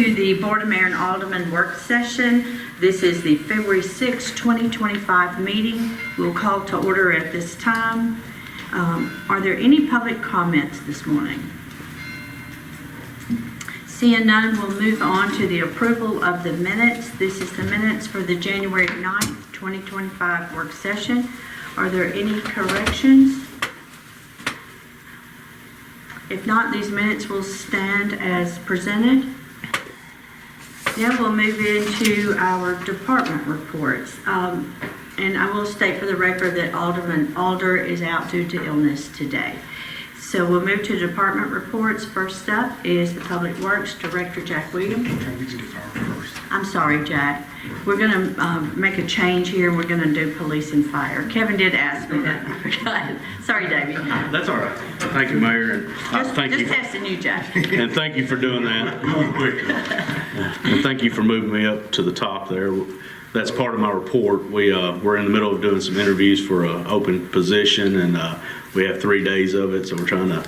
to the Board of Mayor and Alderman work session. This is the February 6, 2025 meeting. We'll call to order at this time. Are there any public comments this morning? Seeing none, we'll move on to the approval of the minutes. This is the minutes for the January 9th, 2025 work session. Are there any corrections? If not, these minutes will stand as presented. Now we'll move into our department reports. And I will state for the record that Alderman Alder is out due to illness today. So we'll move to department reports. First up is the Public Works Director, Jack Williams. I'm sorry, Jack. We're going to make a change here. We're going to do police and fire. Kevin did ask me that. I forgot. Sorry, Davey. That's all right. Thank you, Mayor. And thank you. Just testing you, Jack. And thank you for doing that. And thank you for moving me up to the top there. That's part of my report. We're in the middle of doing some interviews for an open position, and we have 3 days of it, so we're trying to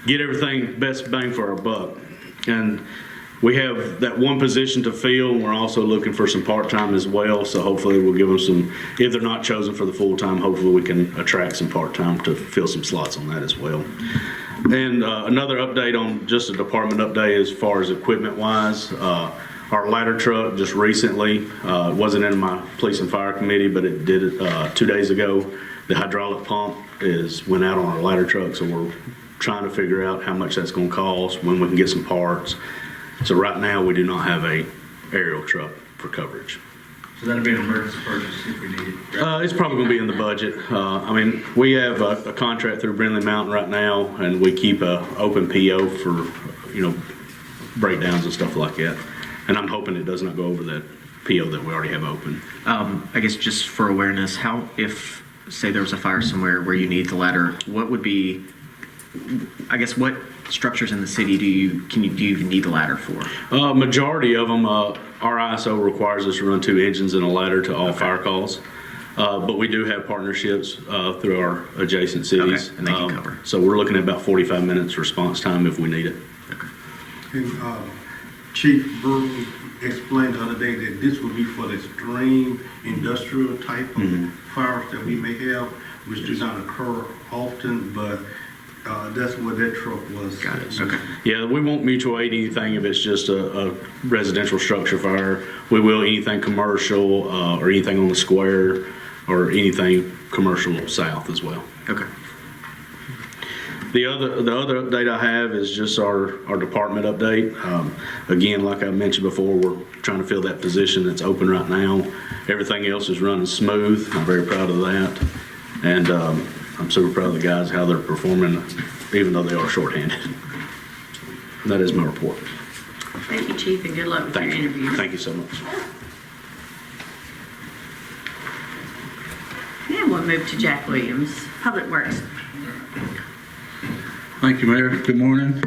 get everything best bang for our buck. And we have that one position to fill, and we're also looking for some part-time as well, so hopefully we'll give them some, if they're not chosen for the full-time, hopefully we can attract some part-time to fill some slots on that as well. And another update on just a department update as far as equipment-wise. Our ladder truck just recently, it wasn't in my police and fire committee, but it did it 2 days ago. The hydraulic pump went out on our ladder truck, so we're trying to figure out how much that's going to cost, when we can get some parts. So right now we do not have a aerial truck for coverage. So that'll be an emergency purchase if we need it. It's probably going to be in the budget. I mean, we have a contract through Brindley Mountain right now, and we keep a open PO for, breakdowns and stuff like that. And I'm hoping it does not go over that PO that we already have open. I guess just for awareness, if say there was a fire somewhere where you need the ladder, what would be, I guess, what structures in the city do you even need the ladder for? Majority of them, our ISO requires us to run 2 engines and a ladder to all fire calls. But we do have partnerships through our adjacent cities. Okay. And they can cover. So we're looking at about 45 minutes response time if we need it. Okay. And Chief Burton explained the other day that this would be for the extreme industrial type of fires that we may have, which do not occur often, but that's what that truck was. Got it. Okay. Yeah, we won't mutual aid anything if it's just a residential structure fire. We will anything commercial or anything on the square or anything commercial south as well. Okay. The other update I have is just our department update. Again, like I mentioned before, we're trying to fill that position that's open right now. Everything else is running smooth. I'm very proud of that. And I'm super proud of the guys, how they're performing, even though they are shorthanded. That is my report. Thank you, Chief, and good luck with your interview. Thank you so much. Now we'll move to Jack Williams, Public Works. Thank you, Mayor. Good morning.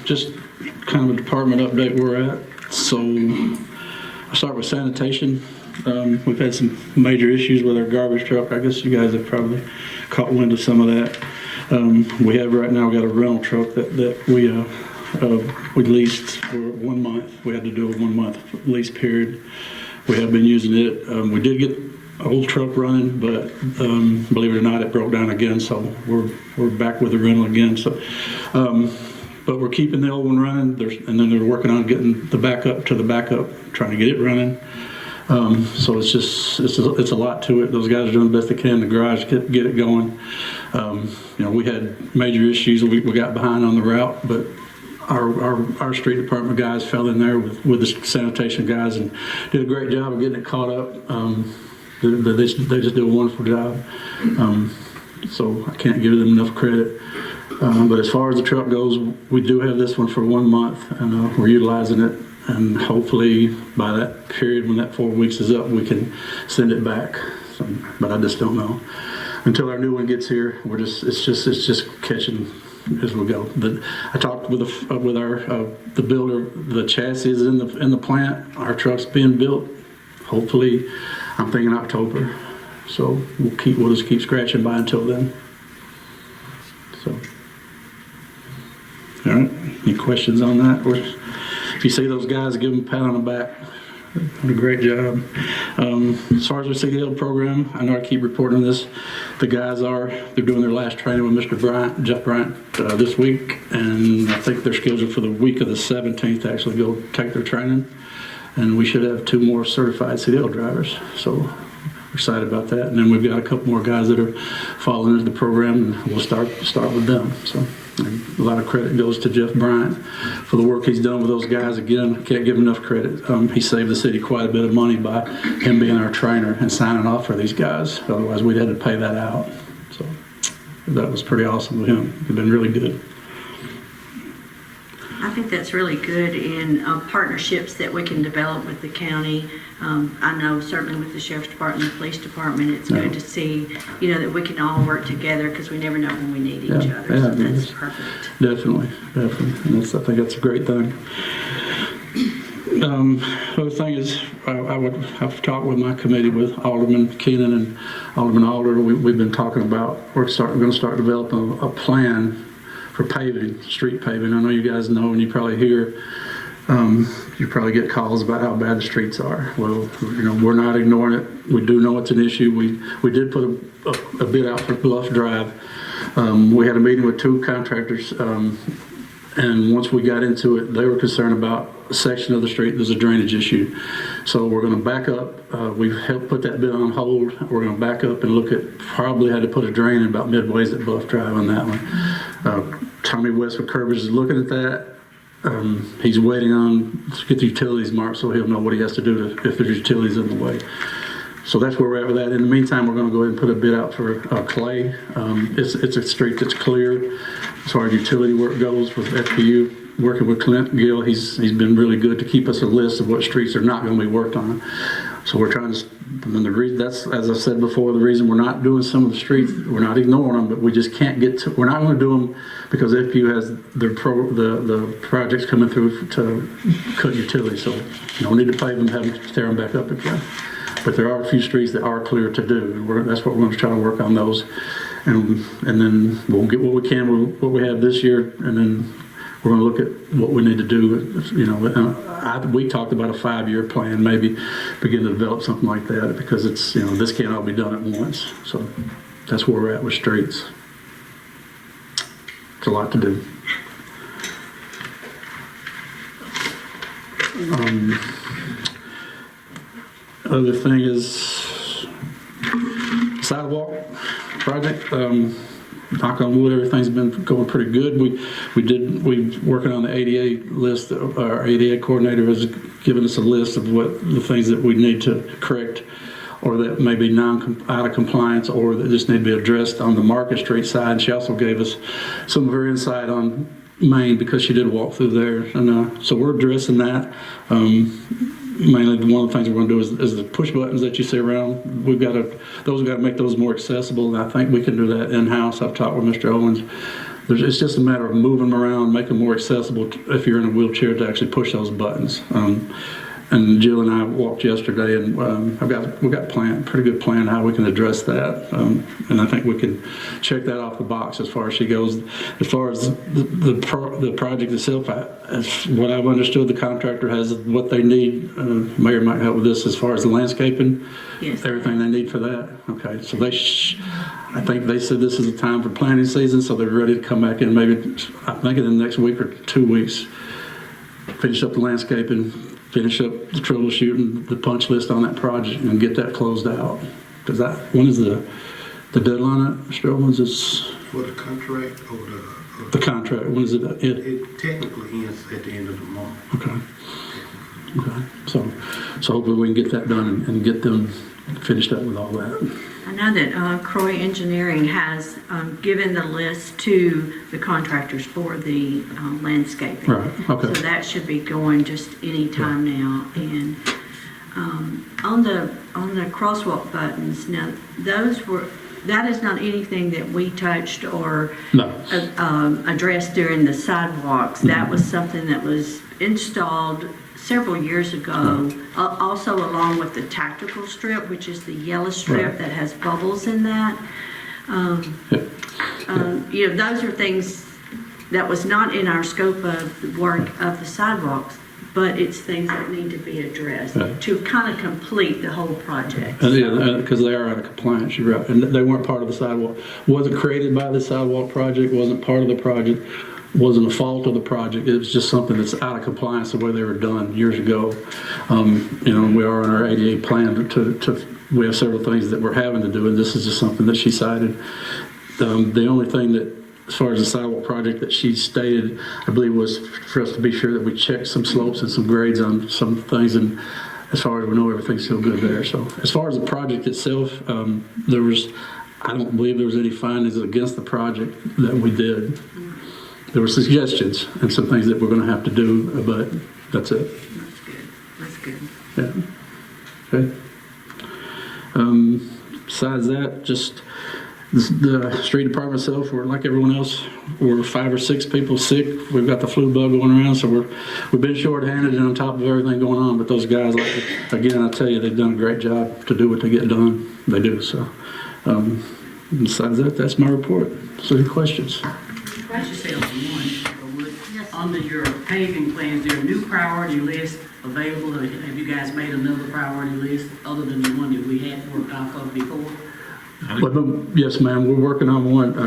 Just kind of a department update where we're at. So I'll start with sanitation. We've had some major issues with our garbage truck. I guess you guys have probably caught wind of some of that. We have right now got a rental truck that we leased for 1 month. We had to do a 1 month lease period. We have been using it. We did get an old truck running, but believe it or not, it broke down again. So we're back with the rental again. So, but we're keeping the old one running. And then they're working on getting the backup to the backup, trying to get it running. So it's a lot to it. Those guys are doing the best they can in the garage to get it going. We had major issues. We got behind on the route, but our street department guys fell in there with the sanitation guys and did a great job of getting it caught up. They just do a wonderful job. So I can't give them enough credit. But as far as the truck goes, we do have this one for 1 month, and we're utilizing it. And hopefully by that period, when that 4 weeks is up, we can send it back. So, but I just don't know. Until our new one gets here, it's just catching as we go. I talked with the builder. The chassis is in the plant. Our truck's being built. Hopefully, I'm thinking October. So we'll just keep scratching by until then. So, all right. Any questions on that? if you see those guys, give them a pat on the back. Did a great job. As far as the CDL program, I know I keep reporting on this. The guys they're doing their last training with Mr. Jeff Bryant, this week, and I think they're scheduled for the week of the 17th to actually go take their training. And we should have 2 more certified CDL drivers. So we're excited about that. And then we've got a couple more guys that are following into the program, and we'll start with them. So a lot of credit goes to Jeff Bryant for the work he's done with those guys. Again, I can't give him enough credit. He saved the city quite a bit of money by him being our trainer and signing off for these guys. Otherwise, we'd had to pay that out. So that was pretty awesome with him. He's been really good. I think that's really good in partnerships that we can develop with the county. I know certainly with the sheriff's department and the police department, it's good to see, that we can all work together because we never know when we need each other. So that's perfect. Definitely. And I think that's a great thing. The other thing is, I've talked with my committee with Alderman Keenan and Alderman Alder. We've been talking about we're going to start developing a plan for paving, street paving. I know you guys know, and you probably hear, you probably get calls about how bad the streets are. Well, we're not ignoring it. We do know it's an issue. We did put a bid out for Bluff Drive. We had a meeting with 2 contractors, and once we got into it, they were concerned about a section of the street. There's a drainage issue. So we're going to back up. We've helped put that bid on hold. We're going to back up and look at, probably had to put a drain in about midways at Bluff Drive on that one. Tommy West with Curbage is looking at that. He's waiting on to get the utilities marked so he'll know what he has to do if there's utilities in the way. So that's where we're at with that. In the meantime, we're going to go ahead and put a bid out for clay. It's a street that's cleared. As far as utility work goes with FPU, working with Clint Gill, he's been really good to keep us a list of what streets are not going to be worked on. So we're trying to, and the reason, that's, as I said before, the reason we're not doing some of the streets, we're not ignoring them, but we just can't get to, we're not going to do them because FPU has the projects coming through to cut utilities. So no need to pave them, have them tear them back up again. But there are a few streets that are clear to do, and that's what we're going to try to work on those. And then we'll get what we can with what we have this year, and then we're going to look at what we need to do. We talked about a 5-year plan, maybe begin to develop something like that, because it's, this can't all be done at once. So that's where we're at with streets. It's a lot to do. Other thing is sidewalk project. Knock on wood, everything's been going pretty good. We're working on the ADA list. Our ADA coordinator has given us a list of what the things that we need to correct, or that may be out of compliance, or that just need to be addressed on the Market Street side. And she also gave us some of her insight on Main, because she did walk through there, and so we're addressing that. Mainly, one of the things we're going to do is the push buttons that you see around. We've got to make those more accessible, and I think we can do that in-house. I've talked with Mr. Owens. It's just a matter of moving them around, making them more accessible if you're in a wheelchair to actually push those buttons. And Jill and I walked yesterday, and we've got a pretty good plan how we can address that. And I think we can check that off the box as far as she goes. As far as the project itself, as what I've understood, the contractor has what they need. Mayor might help with this as far as the landscaping. Yes. Everything they need for that. Okay, so I think they said this is the time for planting season, so they're ready to come back in. Maybe I think in the next week or 2 weeks, finish up the landscaping, finish up the troubleshooting, the punch list on that project, and get that closed out. Because when is the deadline on it, Mr. Owens? Is For the contract or the contract? When is it? It technically ends at the end of the month. Okay. So hopefully we can get that done and get them finished up with all that. I know that Croy Engineering has given the list to the contractors for the landscaping. Right, okay. So that should be going just any time now. And on the crosswalk buttons, now that is not anything that we touched or No. Addressed during the sidewalks. That was something that was installed several years ago, also along with the tactical strip, which is the yellow strip that has bubbles in that. Those are things that was not in our scope of the work of the sidewalks but it's things that need to be addressed Right. to kind of complete the whole project. Because they are out of compliance, you're right. And they weren't part of the sidewalk. Wasn't created by the sidewalk project, wasn't part of the project, wasn't a fault of the project. It was just something that's out of compliance the way they were done years ago. We are in our ADA plan we have several things that we're having to do, and this is just something that she cited. The only thing that, as far as the sidewalk project that she stated, I believe, was for us to be sure that we check some slopes and some grades on some things, and as far as we know, everything's still good there. So as far as the project itself, I don't believe there was any findings against the project that we did. There were suggestions and some things that we're going to have to do, but that's it. That's good. Yeah. Okay. Besides that, just the street department itself, we're like everyone else. We're 5 or 6 people sick. We've got the flu bug going around, so we've been short-handed and on top of everything going on. But those guys, again, I tell you, they've done a great job to do what they get done. They do. So besides that, that's my report. So any questions? Ask yourself one, under your paving plans, is there a new priority list available, or have you guys made another priority list other than the one that we had worked off of before? Yes, ma'am. We're working on one.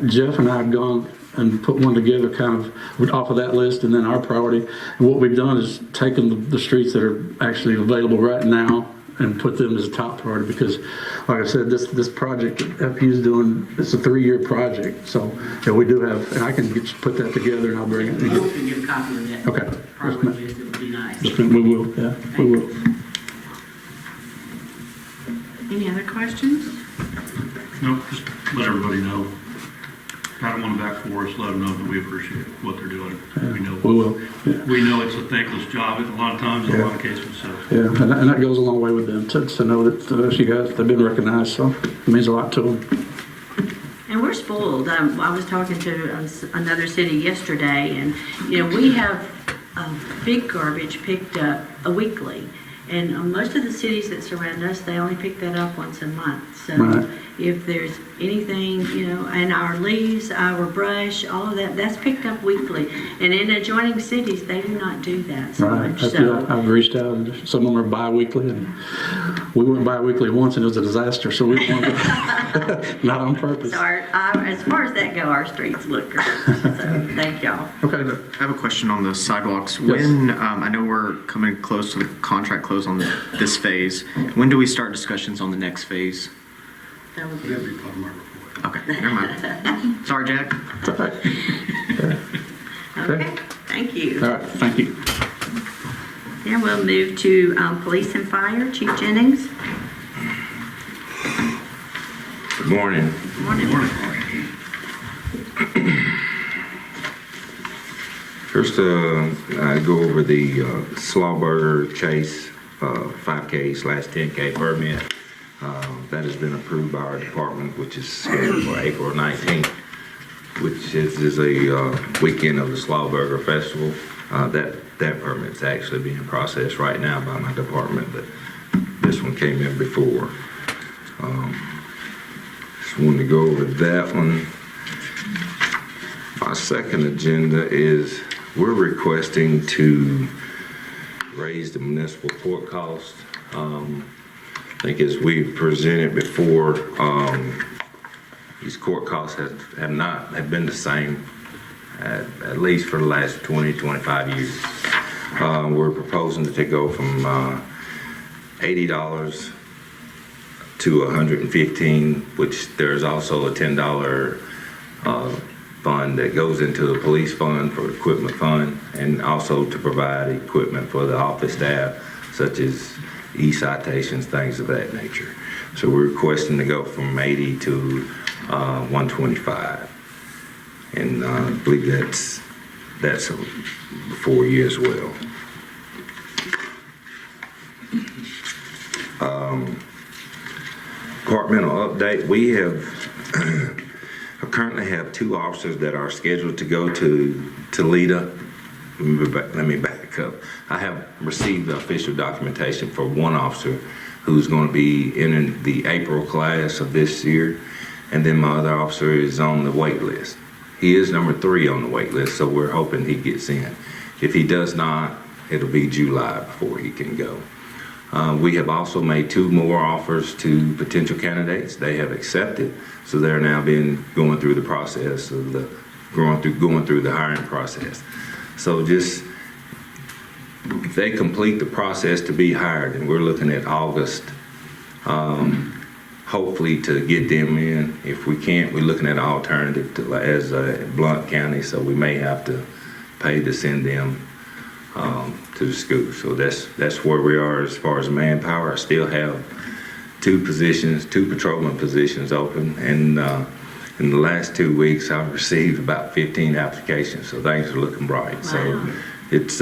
Jeff and I have gone and put one together kind of off of that list, and then our priority. And what we've done is taken the streets that are actually available right now and put them as a top priority, because like I said, this project that FPU's doing, it's a 3-year project. So yeah, we do have, and I can put that together and I'll bring it. If you can get a copy of that Okay. priority list, it would be nice. Yes, ma'am. We will. Yeah, we will. Any other questions? No, just let everybody know. Pat them on the back for us, let them know that we appreciate what they're doing. We know, We will. Yeah. we know it's a thankless job a lot of times, in a lot of cases, so. Yeah, and that goes a long way with them to know that you guys, they've been recognized, so it means a lot to them. And we're spoiled. I was talking to another city yesterday, and we have big garbage picked up weekly. And most of the cities that surround us, they only pick that up once a month. So Right. if there's anything, and our leaves, our brush, all of that, that's picked up weekly. And in adjoining cities, they do not do that so Right. much. Yeah, So I've reached out, and some of them are bi-weekly, and we went bi-weekly once, and it was a disaster, so we wanted to, not on purpose. as far as that go, our streets look great. So thank y'all. Okay. I have a question on the sidewalks. Yes. When, I know we're coming close to the contract close on this phase. When do we start discussions on the next phase? That would be That'll be part of my report. Okay, never mind. Sorry, Jack. All right. okay. Thank you. All right, thank you. Then we'll move to police and fire. Chief Jennings. Good morning. Morning. First, I go over the Slawburger Chase 5K/10K permit. That has been approved by our department, which is scheduled for April 19th, which is a weekend of the Slawburger Festival. That permit's actually being processed right now by my department, but this one came in before. Just wanted to go over that one. My second agenda is we're requesting to raise the municipal court cost. I think as we've presented before, these court costs have been the same at least for the last 20, 25 years. We're proposing to go from $80 to $115, which there's also a $10 fund that goes into the police fund for equipment fund, and also to provide equipment for the office staff, such as e-citations, things of that nature. So we're requesting to go from 80 to 125, and I believe that's before you as well. Departmental update: we have I currently have 2 officers that are scheduled to go to Toledo. Let me back up. I have received the official documentation for 1 officer who's going to be in the April class of this year, and then my other officer is on the wait list. He is number 3 on the wait list, so we're hoping he gets in. If he does not, it'll be July before he can go. We have also made 2 more offers to potential candidates. They have accepted, so they're now going through the process of going through the hiring process. So just if they complete the process to be hired, and we're looking at August, hopefully to get them in. If we can't, we're looking at an alternative as Blount County, so we may have to pay to send them to the school. So that's where we are as far as manpower. I still have 2 patrolman positions open, and in the last 2 weeks I've received about 15 applications, so things are looking bright. Wow. So it's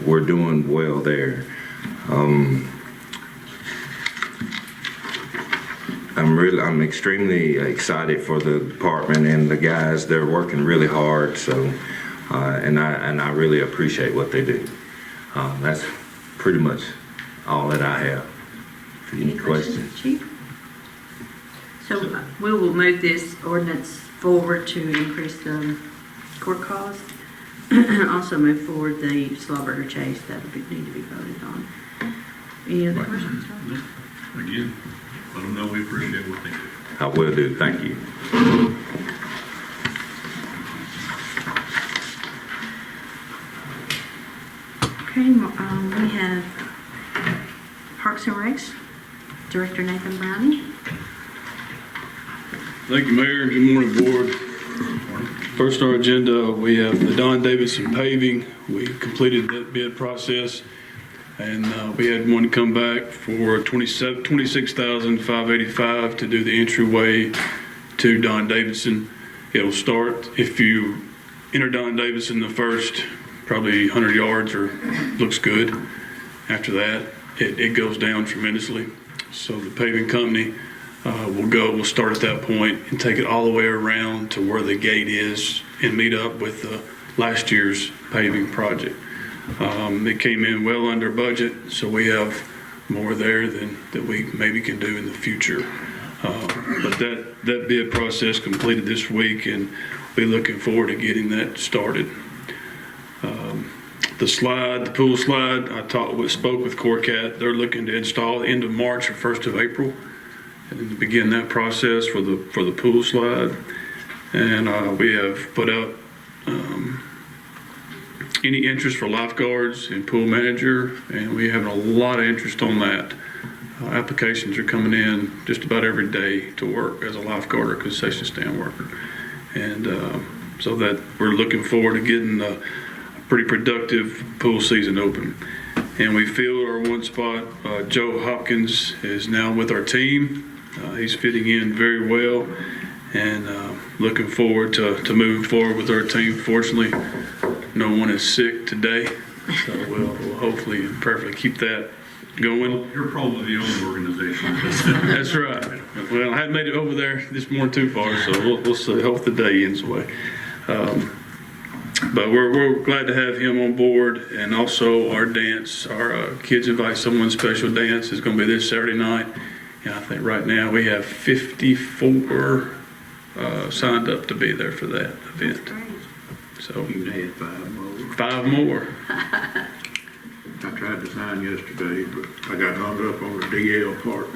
we're doing well there. I'm extremely excited for the department and the guys. They're working really hard. So, and I really appreciate what they do. That's pretty much all that I have. Any questions? Chief? So we will move this ordinance forward to increase the court cost. Also move forward the Slaughter Chase that would need to be voted on. Any other questions? Again, let them know we appreciate what they do. I will do. Thank you. Okay, we have Parks and Recs, Director Nathan Browning. Thank you, Mayor. Good morning, Board. First on our agenda, we have the Don Davidson paving. We completed that bid process, and we had one come back for $26,585 to do the entryway to Don Davidson. It'll start, if you enter Don Davidson, the first probably 100 yards or looks good. After that, it goes down tremendously. So the paving company we'll start at that point and take it all the way around to where the gate is and meet up with last year's paving project. It came in well under budget, so we have more there that we maybe can do in the future. But that bid process completed this week, and we're looking forward to getting that started. The pool slide, I spoke with Corcat. They're looking to install the end of March or 1st of April, and then to begin that process for the pool slide. And we have put out any interest for lifeguards and pool manager, and we have a lot of interest on that. Applications are coming in just about every day to work as a lifeguard or concession stand worker. And so that we're looking forward to getting a pretty productive pool season open. And we filled our one spot. Joe Hopkins is now with our team. He's fitting in very well, and looking forward to moving forward with our team. Fortunately, no one is sick today, so we'll hopefully and prayerfully keep that going. You're probably the only organization. That's right. Well, I hadn't made it over there this morning too far, so we'll see. Hope the day ends away. But we're glad to have him on board, and also our dance, our Kids Invite Someone special dance is going to be this Saturday night. And I think right now we have 54 signed up to be there for that event. So You had 5 more. 5 more. I tried to sign yesterday, but I got hung up on the DL part.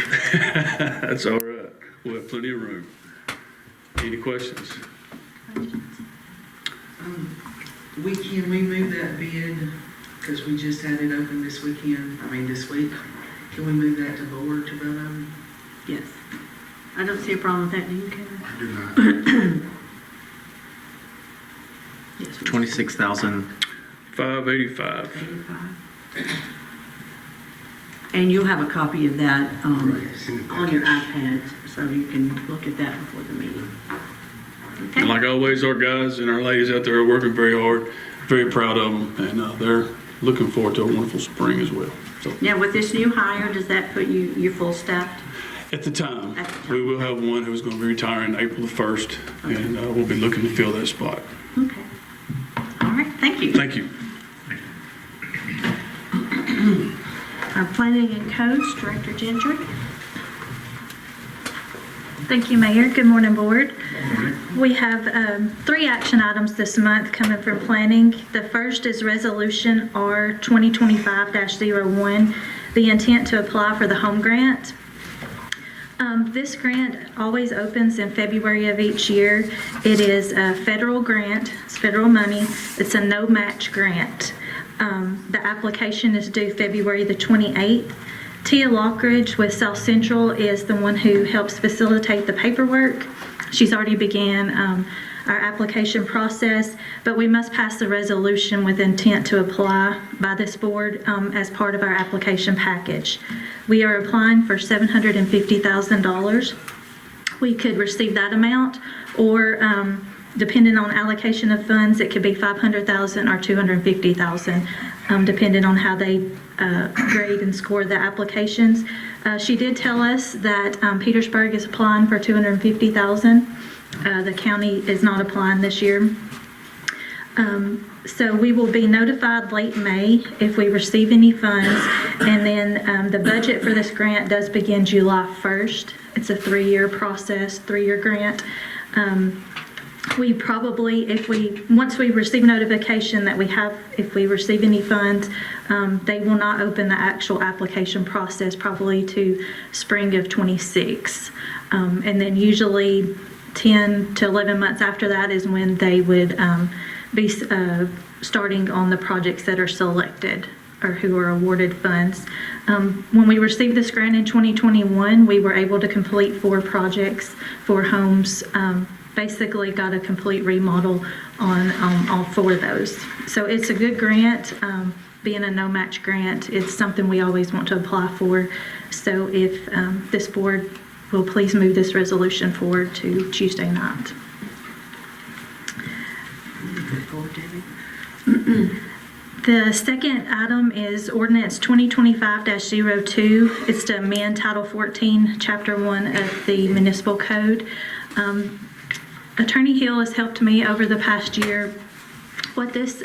That's all right. We'll have plenty of room. Any questions? Can we move that bid, because we just had it open this week? Can we move that to board to vote on? Yes. I don't see a problem with that, do you, Kevin? I do not. Yes. 26,000. 585. 85. And you'll have a copy of that on your iPad, so you can look at that before the meeting. Okay. And like always, our guys and our ladies out there are working very hard, very proud of them, and they're looking forward to a wonderful spring as well. So Now, with this new hire, does that put you're full staffed? at the time, At the time. we will have one who's going to be retiring April the 1st, and we'll be looking to fill that spot. Okay. All right, thank you. Thank you. Our planning and codes, Director Gentry. Thank you, Mayor. Good morning, Board. We have 3 action items this month coming from planning. The first is Resolution R 2025-01, the intent to apply for the home grant. This grant always opens in February of each year. It is a federal grant, it's federal money, it's a no-match grant. The application is due February the 28th. Tia Lockridge with South Central is the one who helps facilitate the paperwork. She's already began our application process, but we must pass the resolution with intent to apply by this board as part of our application package. We are applying for $750,000. We could receive that amount, or depending on allocation of funds, it could be $500,000 or $250,000, depending on how they grade and score the applications. She did tell us that Petersburg is applying for $250,000. The county is not applying this year. So we will be notified late May if we receive any funds, and then the budget for this grant does begin July 1st. It's a 3-year process, 3-year grant. We probably, once we receive notification that if we receive any funds, they will not open the actual application process probably to spring of 26. And then usually 10 to 11 months after that is when they would be starting on the projects that are selected or who are awarded funds. When we received this grant in 2021, we were able to complete 4 projects, 4 homes, basically got a complete remodel on all 4 of those. So it's a good grant. Being a no-match grant, it's something we always want to apply for. So if this board will please move this resolution forward to Tuesday night. The second item is ordinance 2025-02. It's to amend Title 14, Chapter 1 of the Municipal Code. Attorney Hill has helped me over the past year. What this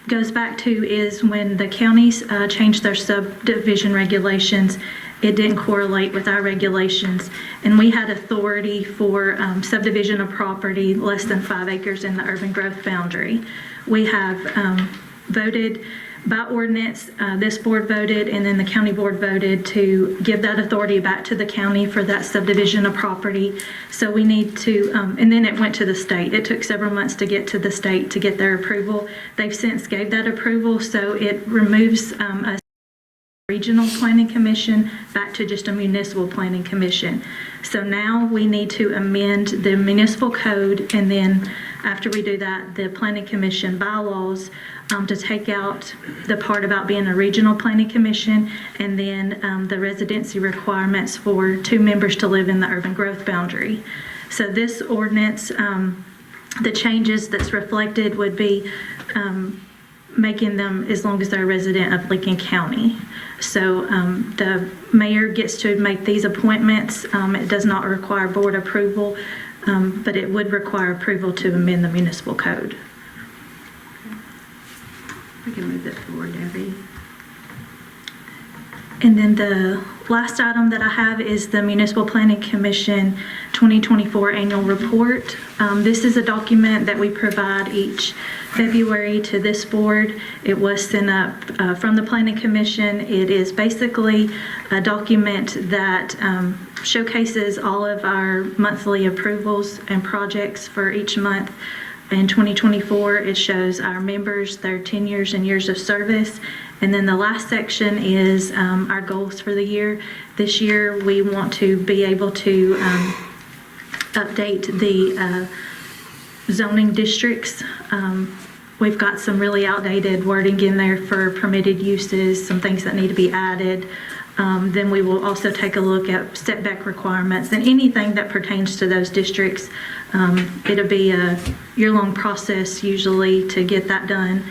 goes back to is when the counties changed their subdivision regulations, it didn't correlate with our regulations, and we had authority for subdivision of property less than 5 acres in the urban growth boundary. We have voted by ordinance, this board voted, and then the county board voted to give that authority back to the county for that subdivision of property. So we need to, and then it went to the state. It took several months to get to the state to get their approval. They've since gave that approval, so it removes a regional planning commission back to just a municipal planning commission. So now we need to amend the municipal code, and then after we do that, the planning commission bylaws to take out the part about being a regional planning commission, and then the residency requirements for 2 members to live in the urban growth boundary. So this ordinance, the changes that's reflected would be making them as long as they're a resident of Lincoln County. So the mayor gets to make these appointments. It does not require board approval, but it would require approval to amend the municipal code. We can move that forward, Debbie. And then the last item that I have is the Municipal Planning Commission 2024 Annual Report. This is a document that we provide each February to this board. It was sent up from the Planning Commission. It is basically a document that showcases all of our monthly approvals and projects for each month. In 2024, it shows our members, their tenures and years of service. And then the last section is our goals for the year. This year, we want to be able to update the zoning districts. We've got some really outdated wording in there for permitted uses, some things that need to be added. Then we will also take a look at setback requirements and anything that pertains to those districts. It'll be a year-long process usually to get that done.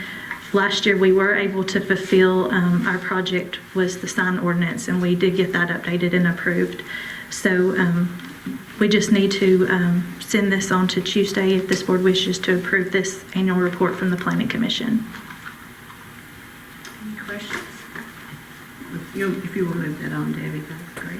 Last year we were able to fulfill our project was the sign ordinance, and we did get that updated and approved. So we just need to send this on to Tuesday if this board wishes to approve this annual report from the Planning Commission. Any questions? If you will move that on, Debbie, that's great.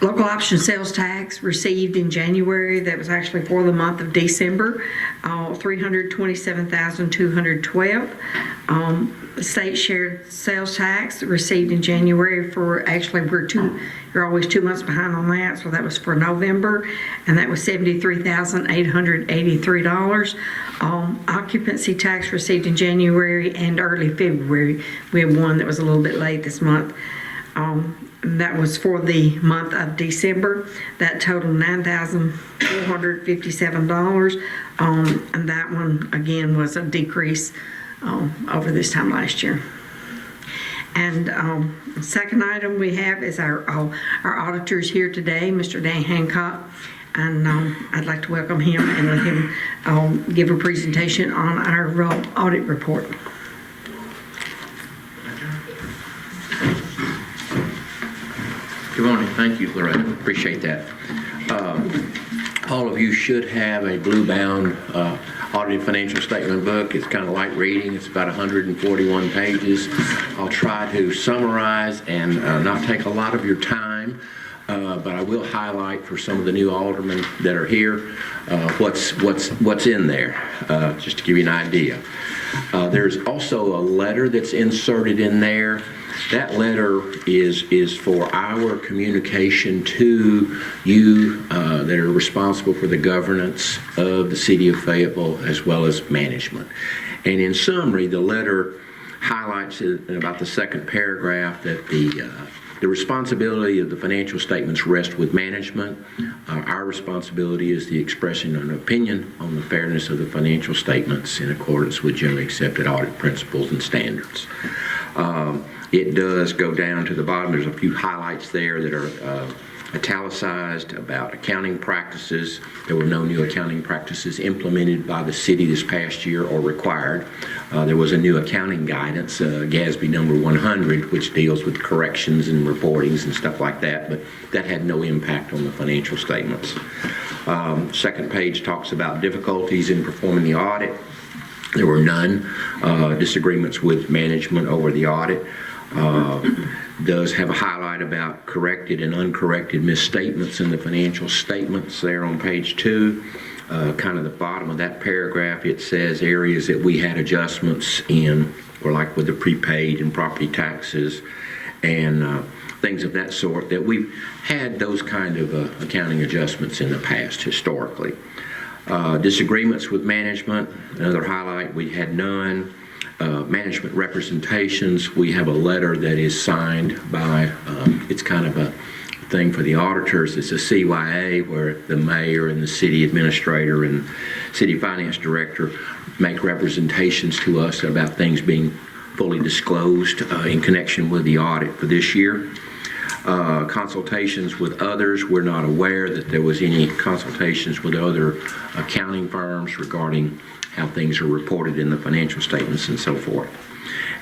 local option sales tax received in January, that was actually for the month of December, $327,212. State shared sales tax received in January for, actually, you're always 2 months behind on that, so that was for November, and that was $73,883. Occupancy tax received in January and early February. We have one that was a little bit late this month. That was for the month of December. That totaled $9,457. And that one, again, was a decrease over this time last year. And second item we have is our auditors here today, Mr. Dan Hancock. And I'd like to welcome him and let him give a presentation on our audit report. Good morning. Thank you, Loretta. Appreciate that. All of you should have a blue-bound audited financial statement book. It's kind of light reading. It's about 141 pages. I'll try to summarize and not take a lot of your time, but I will highlight for some of the new aldermen that are here what's in there, just to give you an idea. There's also a letter that's inserted in there. That letter is for our communication to you that are responsible for the governance of the city of Fayetteville as well as management. And in summary, the letter highlights in about the second paragraph that the responsibility of the financial statements rests with management. Our responsibility is the expression of an opinion on the fairness of the financial statements in accordance with generally accepted audit principles and standards. It does go down to the bottom. There's a few highlights there that are italicized about accounting practices. There were no new accounting practices implemented by the city this past year or required. There was a new accounting guidance, GASB number 100, which deals with corrections and reportings and stuff like that, but that had no impact on the financial statements. Second page talks about difficulties in performing the audit. There were none. Disagreements with management over the audit. Does have a highlight about corrected and uncorrected misstatements in the financial statements there on page 2. Kind of the bottom of that paragraph, it says areas that we had adjustments in, or like with the prepaid and property taxes and things of that sort, that we've had those kind of accounting adjustments in the past historically. Disagreements with management, another highlight, we had none. Management representations, we have a letter that is signed by, it's kind of a thing for the auditors. It's a CYA where the mayor and the city administrator and city finance director make representations to us about things being fully disclosed in connection with the audit for this year. Consultations with others, we're not aware that there was any consultations with other accounting firms regarding how things are reported in the financial statements and so forth.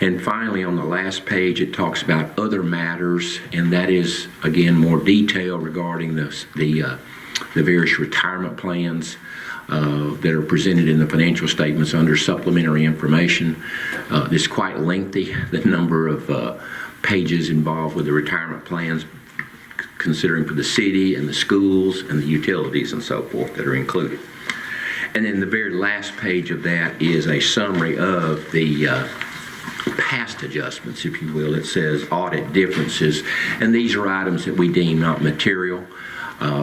And finally, on the last page, it talks about other matters, and that is, again, more detail regarding the various retirement plans that are presented in the financial statements under supplementary information. This is quite lengthy, the number of pages involved with the retirement plans, considering for the city and the schools and the utilities and so forth that are included. And then the very last page of that is a summary of the past adjustments, if you will. It says audit differences, and these are items that we deem not material,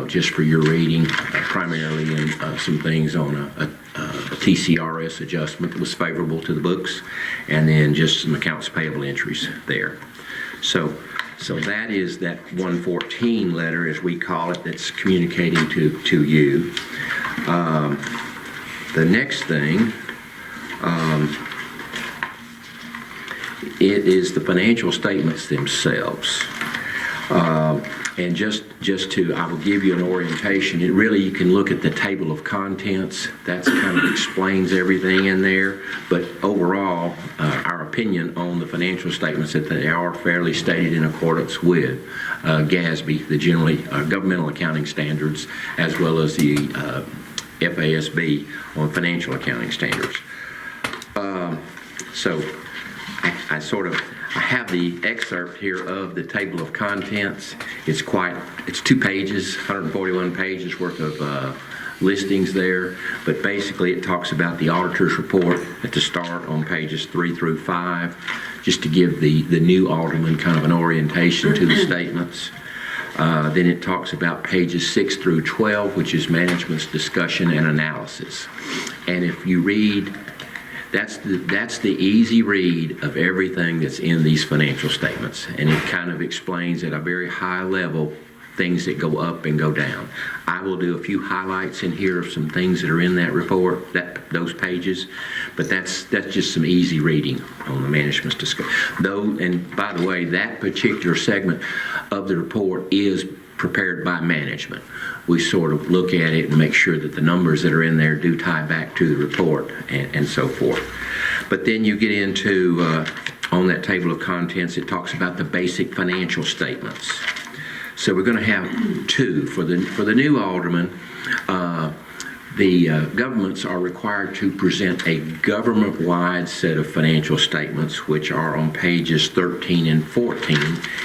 just for your reading, primarily in some things on a TCRS adjustment that was favorable to the books, and then just some accounts payable entries there. So that is that 114 letter, as we call it, that's communicating to you. The next thing, it is the financial statements themselves. And just to, I will give you an orientation. It really, you can look at the table of contents. That kind of explains everything in there. But overall, our opinion on the financial statements that they are fairly stated in accordance with GASB, the generally governmental accounting standards, as well as the FASB on financial accounting standards. So I have the excerpt here of the table of contents. It's 2 pages, 141 pages worth of listings there, but basically it talks about the auditor's report at the start on pages 3 through 5, just to give the new alderman kind of an orientation to the statements. Then it talks about pages 6 through 12, which is management's discussion and analysis. And if you read, that's the easy read of everything that's in these financial statements. And it kind of explains at a very high level things that go up and go down. I will do a few highlights in here of some things that are in that report, those pages, but that's just some easy reading on the management's discussion. And by the way, that particular segment of the report is prepared by management. We sort of look at it and make sure that the numbers that are in there do tie back to the report and so forth. But then you get into, on that table of contents, it talks about the basic financial statements. So we're going to have 2 for the new alderman. The governments are required to present a government-wide set of financial statements, which are on pages 13 and 14.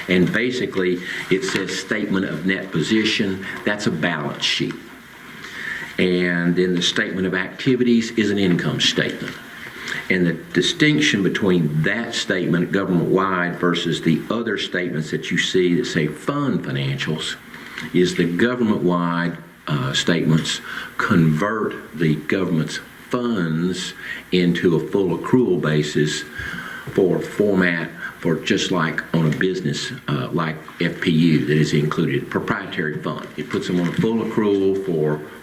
And basically, it says statement of net position. That's a balance sheet. And then the statement of activities is an income statement. And the distinction between that statement, government-wide, versus the other statements that you see that say fund financials, is the government-wide statements convert the government's funds into a full accrual basis for format for just like on a business like FPU that is included, proprietary fund. It puts them on a full accrual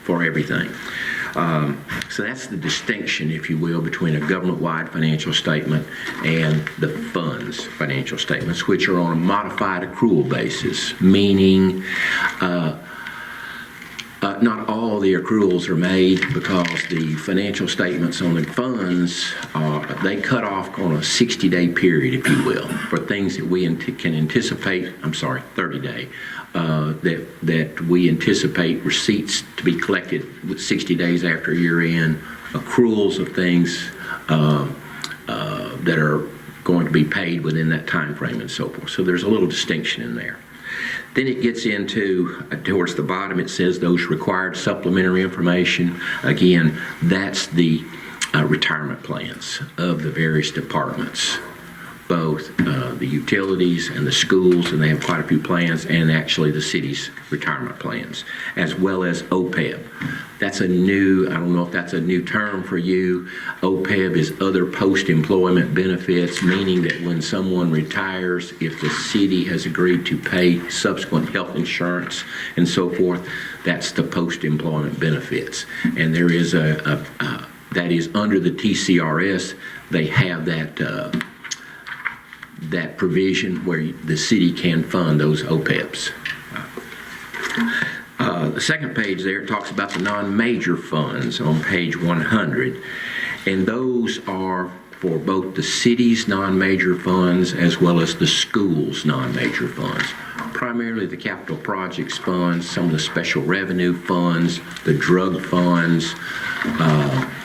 for everything. So that's the distinction, if you will, between a government-wide financial statement and the fund's financial statements, which are on a modified accrual basis, meaning not all the accruals are made, because the financial statements on the funds, they cut off on a 60-day period, if you will, for things that we can anticipate, 30-day, that we anticipate receipts to be collected with 60 days after year end, accruals of things that are going to be paid within that time frame and so forth. So there's a little distinction in there. Then it gets into, towards the bottom, it says those required supplementary information. Again, that's the retirement plans of the various departments, both the utilities and the schools, and they have quite a few plans, and actually the city's retirement plans, as well as OPEB. That's a new, I don't know if that's a new term for you. OPEB is other post-employment benefits, meaning that when someone retires, if the city has agreed to pay subsequent health insurance and so forth, that's the post-employment benefits. And there is that is under the TCRS, they have that provision where the city can fund those OPEBs. The second page there, it talks about the non-major funds on page 100. And those are for both the city's non-major funds as well as the school's non-major funds. Primarily the capital projects funds, some of the special revenue funds, the drug funds,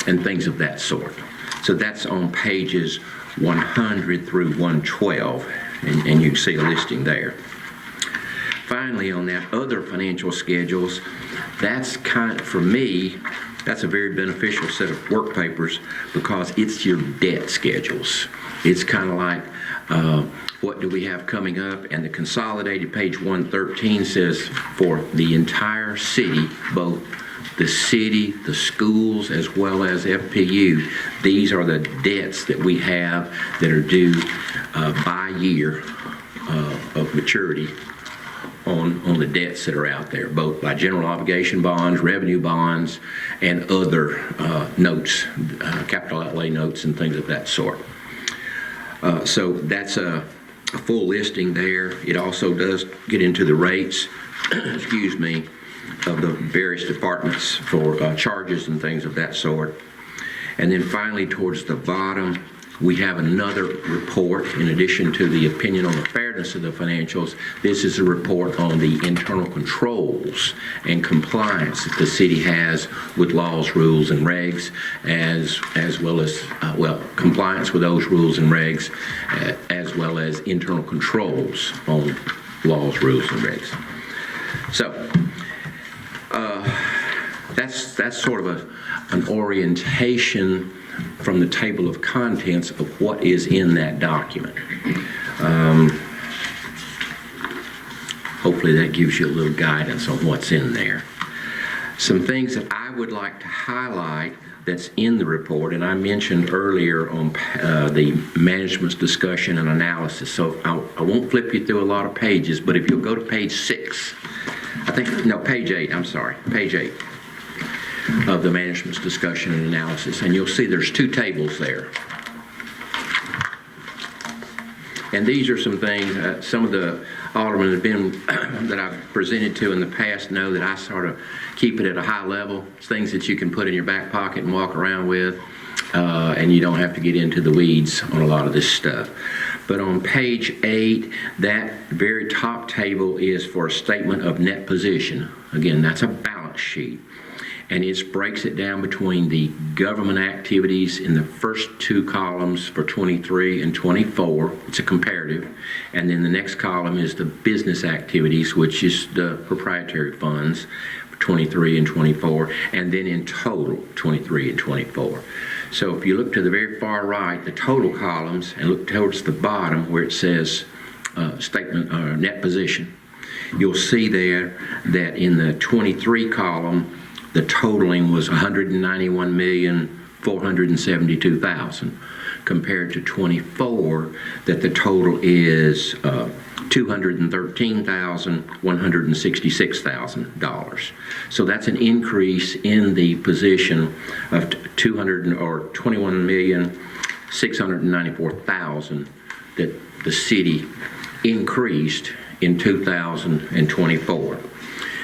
and things of that sort. So that's on pages 100 through 112, and you can see a listing there. Finally, on that other financial schedules, that's for me, that's a very beneficial set of work papers, because it's your debt schedules. It's kind of like, what do we have coming up? And the consolidated page 113 says for the entire city, both the city, the schools, as well as FPU, these are the debts that we have that are due by year of maturity on the debts that are out there, both by general obligation bonds, revenue bonds, and other notes, capital outlay notes and things of that sort. So that's a full listing there. It also does get into the rates, excuse me, of the various departments for charges and things of that sort. And then finally, towards the bottom We have another report, in addition to the opinion on the fairness of the financials. This is a report on the internal controls and compliance that the city has with laws, rules, and regs, as well as, compliance with those rules and regs, as well as internal controls on laws, rules, and regs. So, that's sort of an orientation from the table of contents of what is in that document. Hopefully that gives you a little guidance on what's in there. Some things that I would like to highlight that's in the report, and I mentioned earlier on the management's discussion and analysis, so I won't flip you through a lot of pages, but if you'll go to page 6, page 8, I'm sorry, page 8 of the management's discussion and analysis, and you'll see there's 2 tables there. And these are some things, some of the aldermen have been, that I've presented to in the past know that I sort of keep it at a high level. It's things that you can put in your back pocket and walk around with, and you don't have to get into the weeds on a lot of this stuff. But on page 8, that very top table is for a statement of net position. Again, that's a balance sheet. And it breaks it down between the government activities in the first 2 columns for 23 and 24. It's a comparative. And then the next column is the business activities, which is the proprietary funds for 23 and 24. And then in total, 23 and 24. So if you look to the very far right, the total columns, and look towards the bottom where it says statement or net position, you'll see there that in the 23 column, the totaling was $191,472,000, compared to 24, that the total is $213,166,000. So that's an increase in the position of $21,694,000 that the city increased in 2024.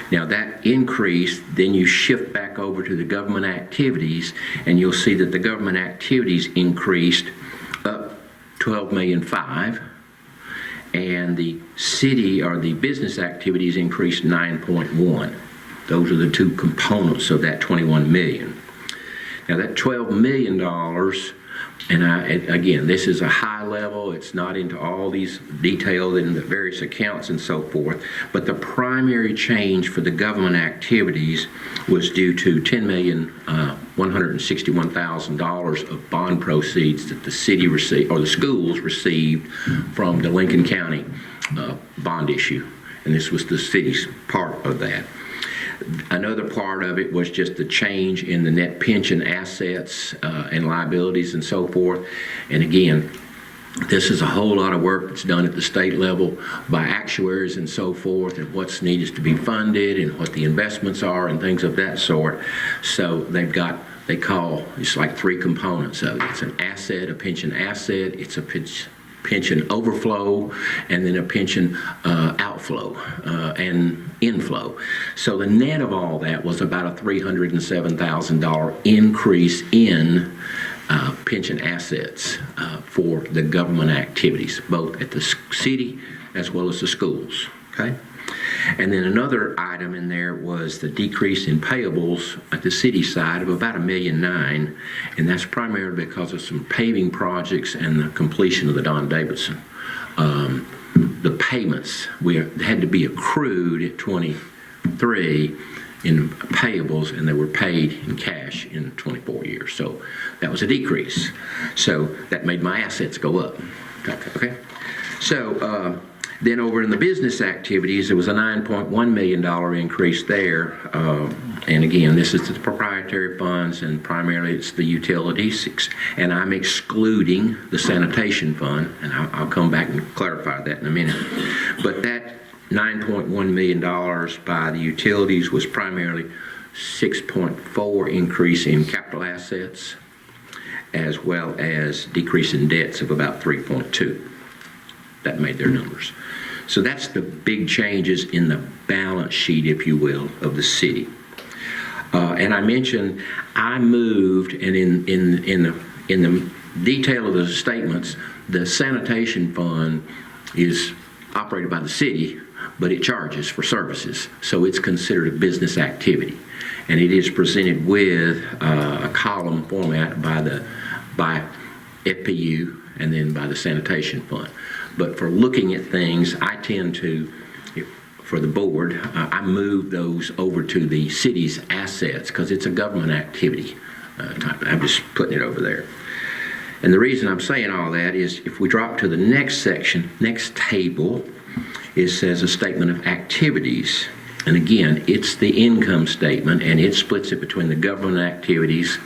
Now that increase, then you shift back over to the government activities, and you'll see that the government activities increased up $12,500,000, and the city or the business activities increased 9.1. Those are the 2 components of that $21 million. Now that $12 million, and again, this is a high level, it's not into all these details in the various accounts and so forth, but the primary change for the government activities was due to $10,161,000 of bond proceeds that the city received, or the schools received, from the Lincoln County bond issue, and this was the city's part of that. Another part of it was just the change in the net pension assets and liabilities and so forth. And again, this is a whole lot of work that's done at the state level by actuaries and so forth, and what's needed to be funded and what the investments are and things of that sort. So they call, it's like 3 components of it. It's an asset, a pension asset, it's a pension overflow, and then a pension outflow and inflow. So the net of all that was about a $307,000 increase in pension assets for the government activities, both at the city as well as the schools. Okay? And then another item in there was the decrease in payables at the city side of about $1.9 million, and that's primarily because of some paving projects and the completion of the Don Davidson. The payments had to be accrued at 23 in payables, and they were paid in cash in 24 years. So that was a decrease. So that made my assets go up. Okay. So then over in the business activities, there was a $9.1 million increase there. And again, this is the proprietary funds, and primarily it's the utilities. And I'm excluding the sanitation fund, and I'll come back and clarify that in a minute. But that $9.1 million by the utilities was primarily 6.4 increase in capital assets, as well as decrease in debts of about 3.2. That made their numbers. So that's the big changes in the balance sheet, if you will, of the city. And I mentioned I moved, and in the detail of the statements, the sanitation fund is operated by the city, but it charges for services, so it's considered a business activity. And it is presented with a column format by FPU and then by the sanitation fund. But for looking at things, I tend to, for the board, I move those over to the city's assets because it's a government activity type. I'm just putting it over there. And the reason I'm saying all that is if we drop to the next section, next table, it says a statement of activities. And again, it's the income statement, and it splits it between the government activities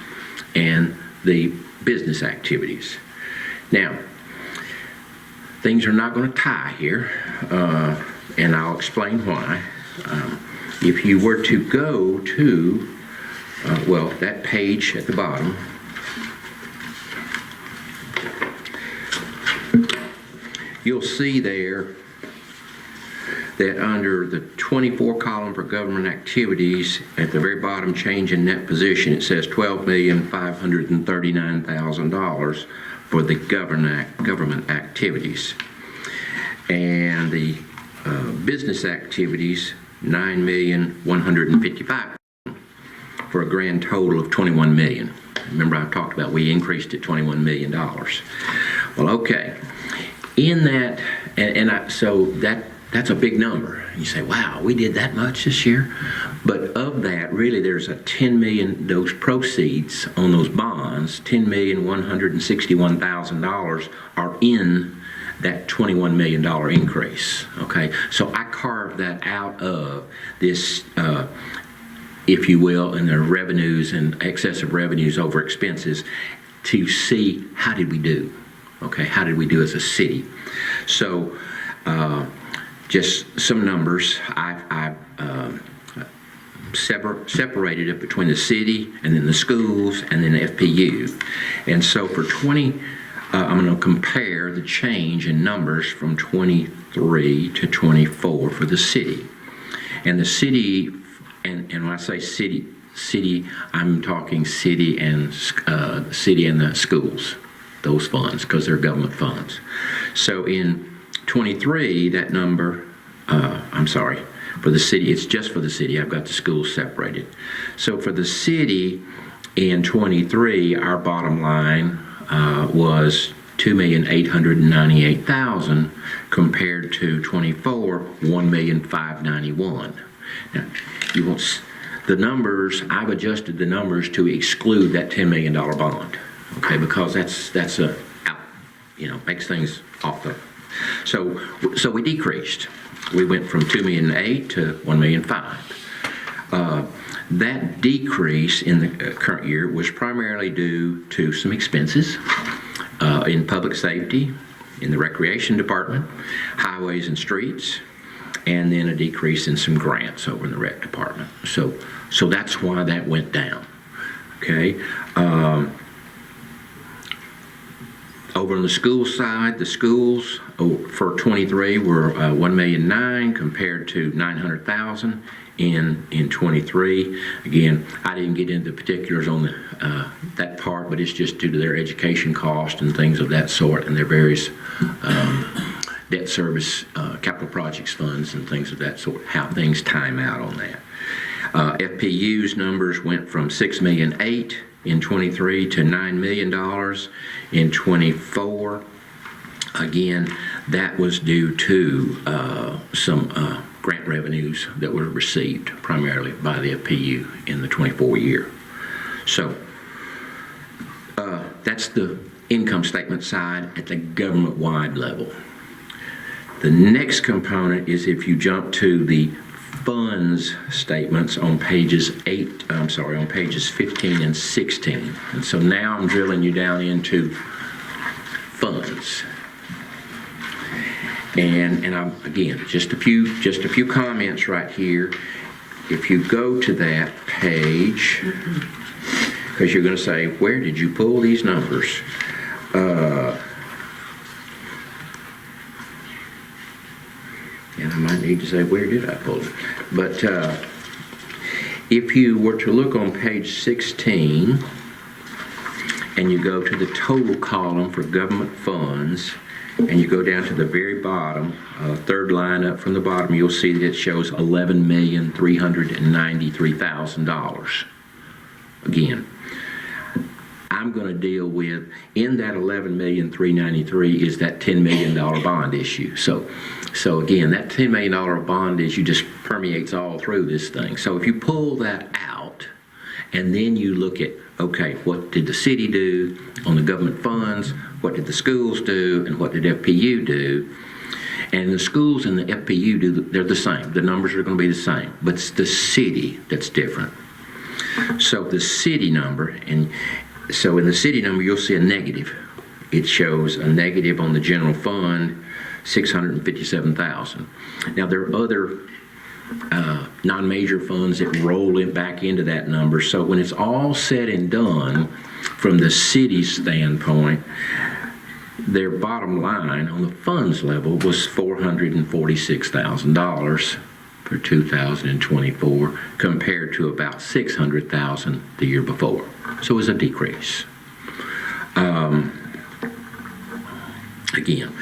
and the business activities. Now, things are not going to tie here, and I'll explain why. If you were to go to, well, that page at the bottom, you'll see there that under the 24 column for government activities, at the very bottom, change in net position, it says $12,539,000 for the government activities. And the business activities, $9,155,000 for a grand total of $21 million. Remember I talked about we increased it $21 million. Well, okay. In that, so that's a big number. You say, wow, we did that much this year? But of that, really, there's a $10 million, those proceeds on those bonds, $10,161,000 are in that $21 million increase, okay? So I carved that out of this, if you will, in the revenues and excessive revenues over expenses to see how did we do, okay? How did we do as a city? So, just some numbers. I separated it between the city and then the schools and then the FPU. And so for I'm going to compare the change in numbers from 23 to 24 for the city. And the city, and when I say city, I'm talking city and the schools, those funds, because they're government funds. So in 23, that number, for the city, it's just for the city. I've got the schools separated. So for the city in 23, our bottom line was $2,898,000 compared to 24, $1,591,000. Now, you won't, the numbers, I've adjusted the numbers to exclude that $10 million bond, okay, because that's a, makes things off the. So we decreased. We went from $2,008,000 to $1,005,000. That decrease in the current year was primarily due to some expenses in public safety, in the recreation department, highways and streets, and then a decrease in some grants over in the rec department. So that's why that went down. Okay. Over on the school side, the schools for 23 were $1,009,000 compared to $900,000 in 23. Again, I didn't get into the particulars on that part, but it's just due to their education cost and things of that sort, and their various debt service, capital projects funds and things of that sort, how things time out on that. FPU's numbers went from $6,008,000 in 23 to $9 million in 24. Again, that was due to some grant revenues that were received primarily by the FPU in the 24 year. So that's the income statement side at the government-wide level. The next component is if you jump to the funds statements on pages 15 and 16. And so now I'm drilling you down into funds. And I'm, again, just a few comments right here. If you go to that page, because you're going to say, where did you pull these numbers? And I might need to say, where did I pull it? But if you were to look on page 16, and you go to the total column for government funds, and you go down to the very bottom, third line up from the bottom, you'll see that it shows $11,393,000. Again, I'm going to deal with, in that $11,393,000 is that $10 million bond issue. So again, that $10 million bond issue just permeates all through this thing. So if you pull that out, and then you look at, okay, what did the city do on the government funds? What did the schools do? And what did FPU do? And the schools and the FPU they're the same. The numbers are going to be the same, but it's the city that's different. So the city number, and so in the city number, you'll see a negative. It shows a negative on the general fund, $657,000. Now, there are other non-major funds that roll it back into that number. So when it's all said and done, from the city's standpoint, their bottom line on the funds level was $446,000 for 2024, compared to about $600,000 the year before. So it was a decrease. Again,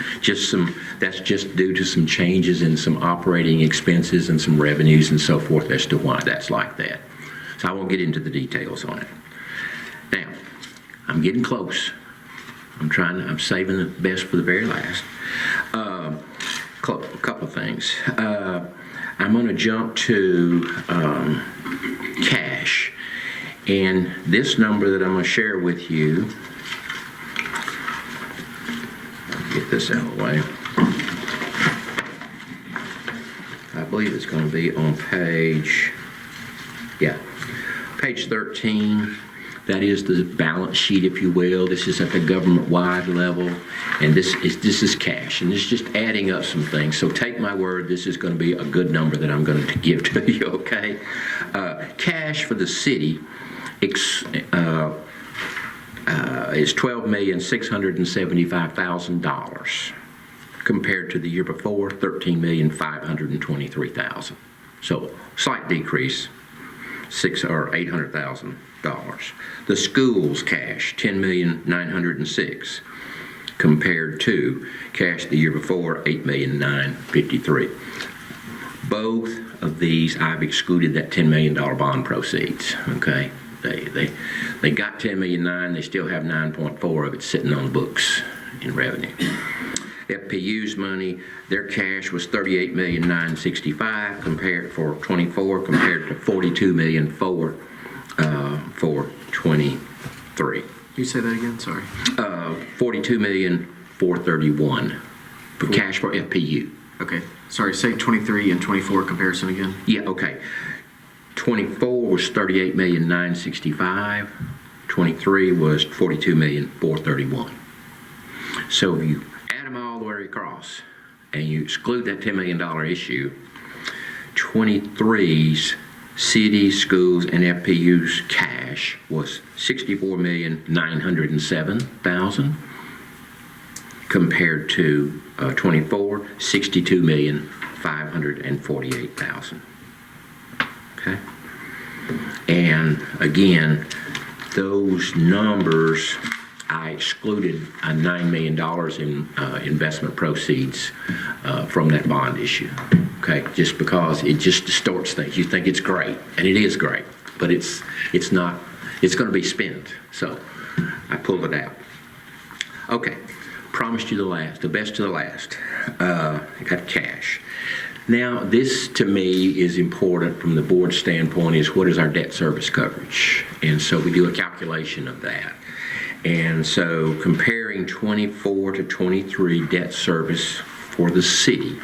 that's just due to some changes in some operating expenses and some revenues and so forth as to why that's like that. So I won't get into the details on it. Now, I'm getting close. I'm saving the best for the very last. A couple of things. I'm going to jump to cash. And this number that I'm going to share with you, get this out of the way. I believe it's going to be on page 13. That is the balance sheet, if you will. This is at the government-wide level, and this is cash, and it's just adding up some things. So take my word, this is going to be a good number that I'm going to give to you, okay? Cash for the city is $12,675,000 compared to the year before, $13,523,000. So slight decrease, $800,000. The schools cash, $10,906,000 compared to cash the year before, $8,953,000. Both of these, I've excluded that $10 million bond proceeds, okay? They got $10,900,000, they still have 9.4 of it sitting on the books in revenue. FPU's money, their cash was $38,965,000 compared for 24 compared to $42,000,004 for 23. You say that again, sorry. $42,431,000 for cash for FPU. Okay, sorry, say 23 and 24 comparison again. Yeah, okay. 24 was $38,965,000. 23 was $42,431,000. So if you add them all the way across and you exclude that $10 million issue, 23's city, schools, and FPU's cash was $64,907,000 compared to 24, $62,548,000. Okay? And again, those numbers, I excluded $9 million in investment proceeds from that bond issue. Okay, just because it just distorts things. You think it's great, and it is great, but it's not. It's going to be spent. So I pulled it out. Okay, promised you the best to the last. Got cash. Now, this to me is important from the board standpoint is what is our debt service coverage? And so we do a calculation of that. And so comparing 24 to 23 debt service for the city.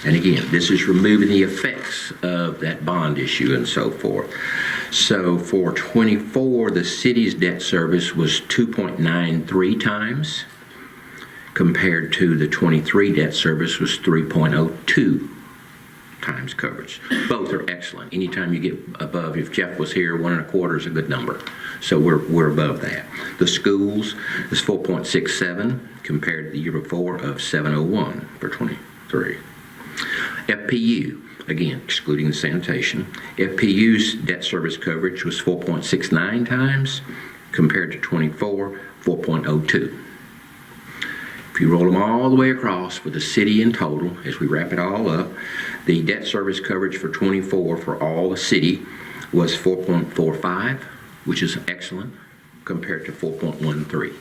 And again, this is removing the effects of that bond issue and so forth. So for 24, the city's debt service was 2.93 times compared to the 23 debt service was 3.02 times coverage. Both are excellent. Anytime you get above, if Jeff was here, 1.25 is a good number. So we're above that. The schools is 4.67 compared to the year before of 701 for 23. FPU, again, excluding the sanitation, FPU's debt service coverage was 4.69 times compared to 24, 4.02. If you roll them all the way across for the city in total, as we wrap it all up, the debt service coverage for 24 for all the city was 4.45, which is excellent, compared to 4.13.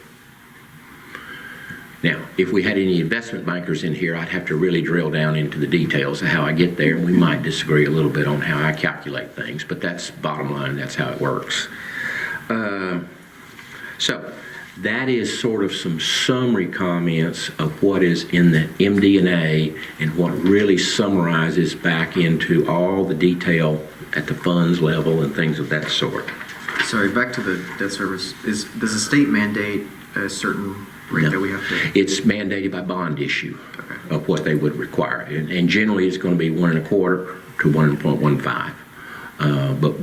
Now, if we had any investment bankers in here, I'd have to really drill down into the details of how I get there, and we might disagree a little bit on how I calculate things, but that's bottom line, that's how it works. So that is sort of some summary comments of what is in the MD&A and what really summarizes back into all the detail at the funds level and things of that sort. Sorry, back to the debt service. Does the state mandate a certain rate that we have to? It's mandated by bond issue Okay. of what they would require. And generally, it's going to be 1.25 to 1.15. But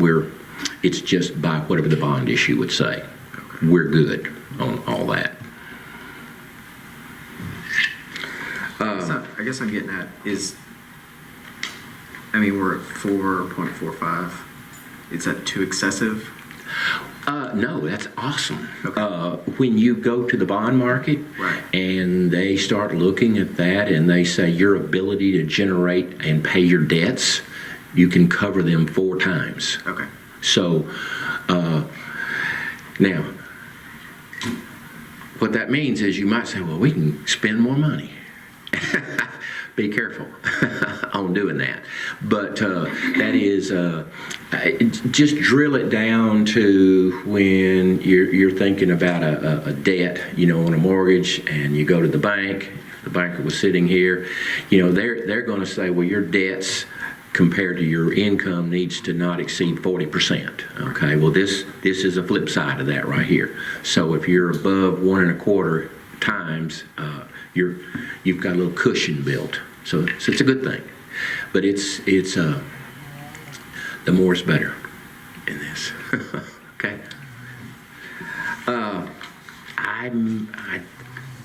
it's just by whatever the bond issue would say. Okay. We're good on all that. I guess I'm getting at is, we're at 4.45. Is that too excessive? No, that's awesome. Okay. When you go to the bond market Right. and they start looking at that and they say your ability to generate and pay your debts, you can cover them 4 times. Okay. So now, what that means is you might say, well, we can spend more money. Be careful on doing that. But that is, just drill it down to when you're thinking about a debt, on a mortgage, and you go to the bank. The banker was sitting here. They're going to say, well, your debts compared to your income needs to not exceed 40%. Okay, well, this is a flip side of that right here. So if you're above 1.25 times, you've got a little cushion built. So it's a good thing. But it's the more is better in this. Okay.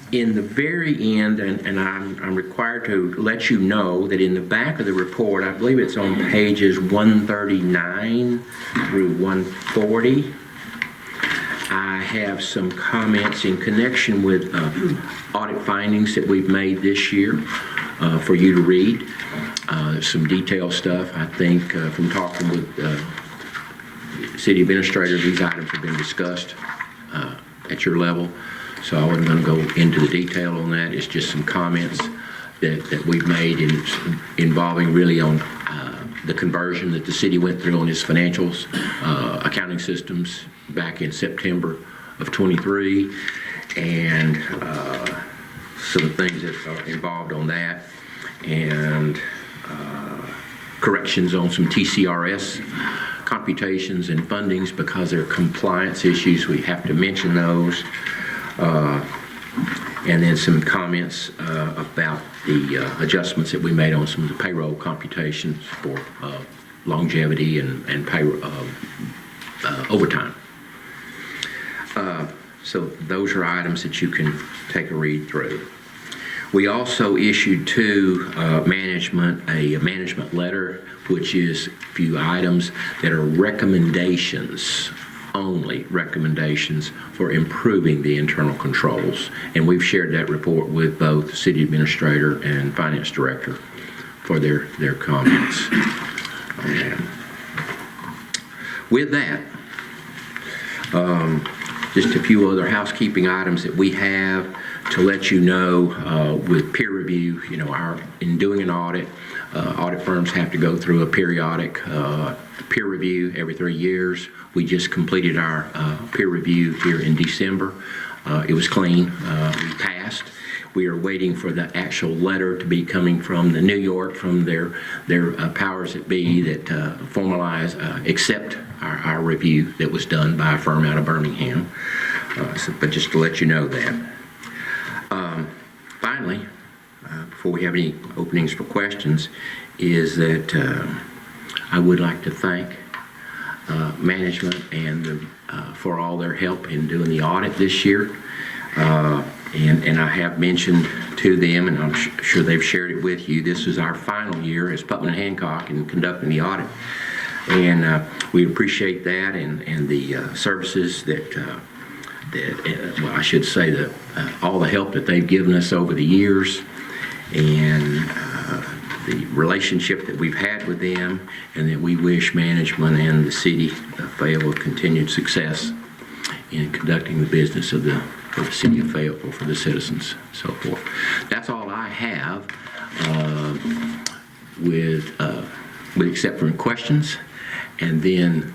In the very end, and I'm required to let you know that in the back of the report, I believe it's on pages 139 through 140, I have some comments in connection with audit findings that we've made this year for you to read. Some detailed stuff, I think, from talking with city administrator, these items have been discussed at your level. So I wasn't going to go into the detail on that. It's just some comments that we've made involving really on the conversion that the city went through on its financials, accounting systems back in September of 23, and some things that are involved on that, and corrections on some TCRS computations and fundings because they're compliance issues. We have to mention those. And then some comments about the adjustments that we made on some of the payroll computations for longevity and payroll overtime. So those are items that you can take a read through. We also issued to management a management letter, which is a few items that are recommendations, only recommendations for improving the internal controls. And we've shared that report with both the city administrator and finance director for their comments on that. With that, just a few other housekeeping items that we have to let you know with peer review. In doing an audit, audit firms have to go through a periodic peer review every 3 years. We just completed our peer review here in December. It was clean. We passed. We are waiting for the actual letter to be coming from the New York, from their powers that be that formalize, accept our review that was done by a firm out of Birmingham. But just to let you know that. Finally, before we have any openings for questions, is that I would like to thank management and for all their help in doing the audit this year. And I have mentioned to them, and I'm sure they've shared it with you, this is our final year as Putnam and Hancock in conducting the audit. And we appreciate that and the services that well, I should say that all the help that they've given us over the years and the relationship that we've had with them, and that we wish management and the city of Fayetteville continued success in conducting the business of the city of Fayetteville for the citizens, so forth. That's all I have with except for questions. And then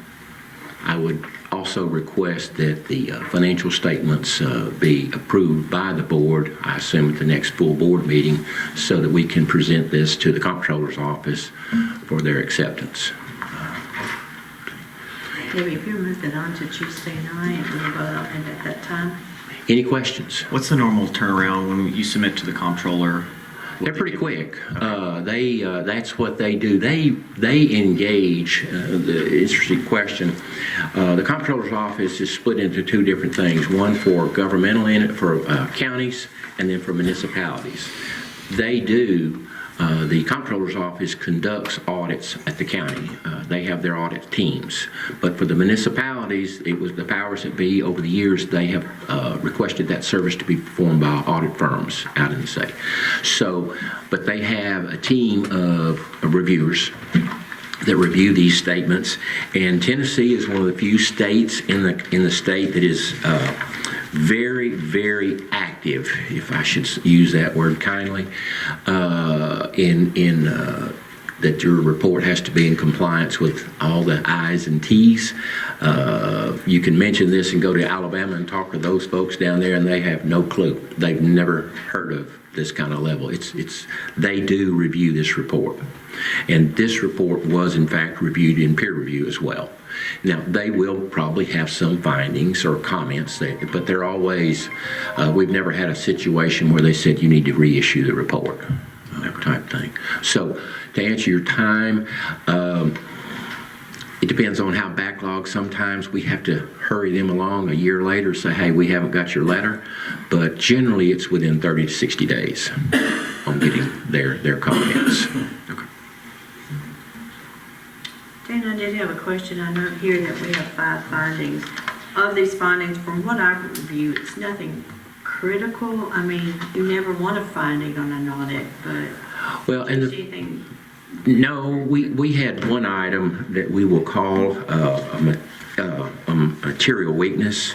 I would also request that the financial statements be approved by the board, I assume at the next full board meeting, so that we can present this to the comptroller's office for their acceptance. Maybe if you move it on to Tuesday night, we'll vote on it at that time. Any questions? What's the normal turnaround when you submit to the comptroller? They're pretty quick. That's what they do. They engage. The interesting question. The comptroller's office is split into two different things. One for governmental for counties, and then for municipalities. They do. The comptroller's office conducts audits at the county. They have their audit teams. But for the municipalities, it was the powers that be. Over the years, they have requested that service to be performed by audit firms out in the state. So, but they have a team of reviewers that review these statements. And Tennessee is one of the few states in the state that is very, very active, if I should use that word kindly, that your report has to be in compliance with all the I's and T's. You can mention this and go to Alabama and talk to those folks down there, and they have no clue. They've never heard of this kind of level. They do review this report. And this report was, in fact, reviewed in peer review as well. Now, they will probably have some findings or comments, but they're always, we've never had a situation where they said you need to reissue the report, type thing. So, to answer your time, it depends on how backlogged. Sometimes we have to hurry them along a year later, say, hey, we haven't got your letter. But generally, it's within 30 to 60 days on getting their comments. Okay. Dan, I did have a question. I note here that we have 5 findings. Of these findings, from what I review, it's nothing critical. I mean, you never want a finding on an audit, but well, and anything. No, we had one item that we will call a material weakness,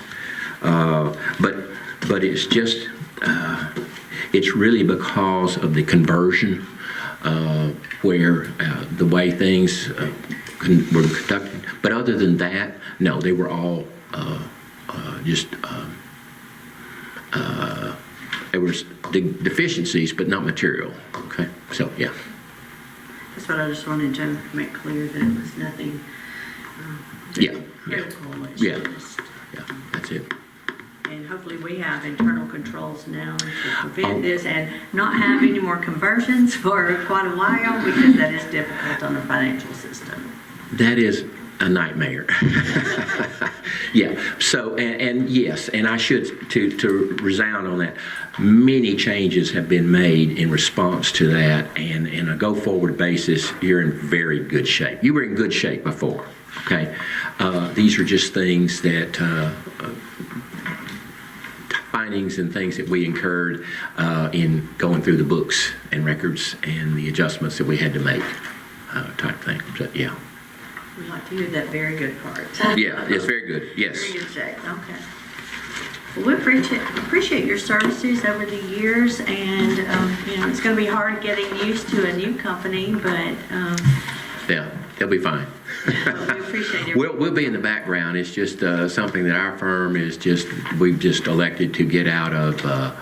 but it's just it's really because of the conversion where the way things were conducted. But other than that, no, they were all just there was deficiencies, but not material. Okay, so yeah. That's what I just wanted to make clear, that it was nothing critical. Yeah, that's it. And hopefully we have internal controls now to prevent this and not have any more conversions for quite a while, because that is difficult on the financial system. That is a nightmare. Yeah. So, and yes, and I should, to resound on that, many changes have been made in response to that, and in a go-forward basis, you're in very good shape. You were in good shape before, okay? These are just things that, findings and things that we incurred in going through the books and records and the adjustments that we had to make, type thing. So, yeah. We'd like to hear that very good part. Yeah, it's very good, yes. Very good shape, okay. Well, we appreciate your services over the years, and it's going to be hard getting used to a new company, but yeah, they'll be fine. we appreciate it. We'll be in the background. It's just something that our firm we've just elected to get out of the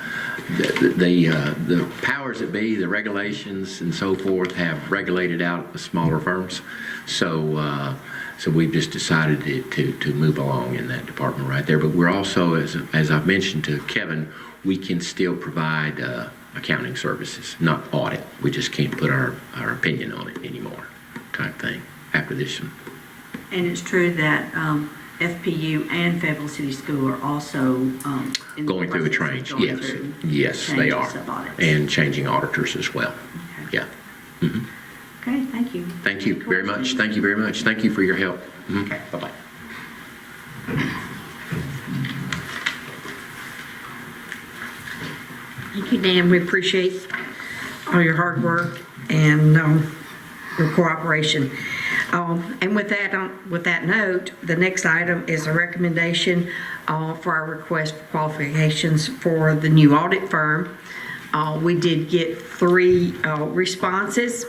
powers that be, the regulations and so forth have regulated out the smaller firms. So we've just decided to move along in that department right there. But we're also, as I've mentioned to Kevin, we can still provide accounting services, not audit. We just can't put our opinion on it anymore, type thing, after this one. And it's true that FPU and Fayetteville City School are also going through a change. Yes, they are, and changing auditors as well. Okay. Yeah. Mm-hmm. Okay, thank you. Thank you very much. Thank you very much. Thank you for your help. Mm-hmm. Okay. Bye-bye. Thank you, Dan. We appreciate all your hard work and your cooperation. And with that note, the next item is a recommendation for our request for qualifications for the new audit firm. We did get 3 responses.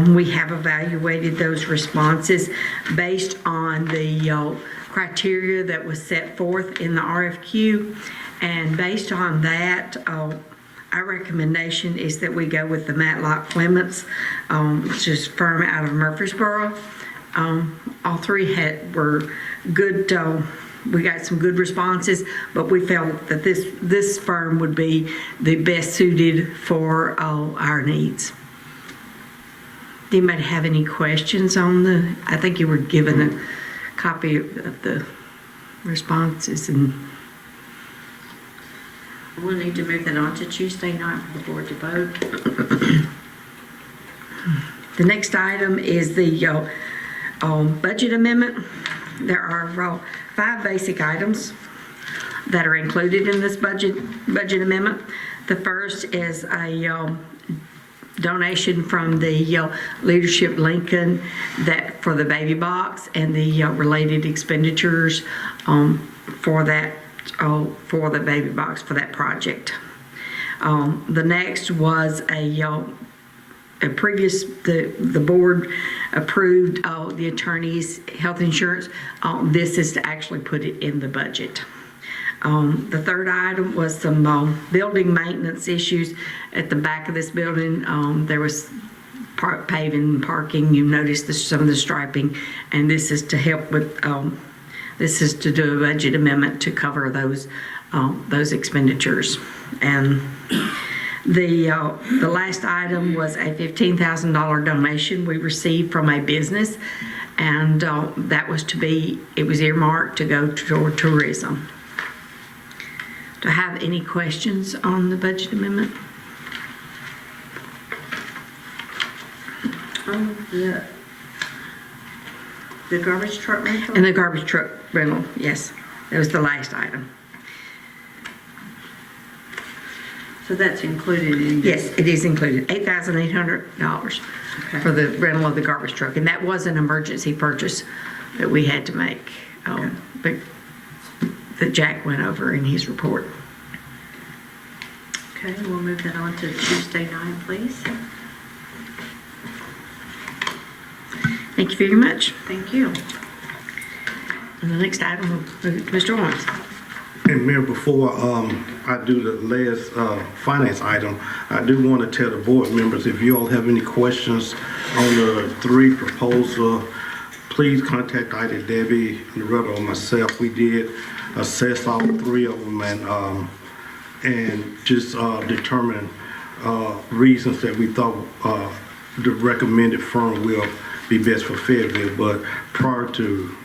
We have evaluated those responses based on the criteria that was set forth in the RFQ. And based on that, our recommendation is that we go with the Matlock Clements, which is a firm out of Murfreesboro. All 3 were good. We got some good responses, but we felt that this firm would be the best suited for our needs. Do anybody have any questions on the? I think you were given a copy of the responses and. We'll need to move that on to Tuesday night for the board to vote. The next item is the budget amendment. There are 5 basic items that are included in this budget amendment. The first is a donation from the Leadership Lincoln that for the baby box and the related expenditures for that. For the baby box for that project. The next was the board approved the attorney's health insurance. This is to actually put it in the budget. The third item was some building maintenance issues at the back of this building. There was paving and parking. You noticed some of the striping, and this is to help with. This is to do a budget amendment to cover those expenditures. And the last item was a $15,000 donation we received from a business, and that was it was earmarked to go toward tourism. Do I have any questions on the budget amendment? The garbage truck rental? And the garbage truck rental, yes. That was the last item. So that's included in Yes, it is included. $8,800 for the rental of the garbage truck. And that was an emergency purchase that we had to make, but that Jack went over in his report. Okay, we'll move that on to Tuesday night, please. Thank you very much. Thank you. And the next item will move to Mr. Owens. And Mayor, before I do the last finance item, I do want to tell the board members, if you all have any questions on the 3 proposals, please contact either Debbie, Loretta, or myself. We did assess all 3 of them and just determine reasons that we thought the recommended firm will be best for Fayetteville. But prior to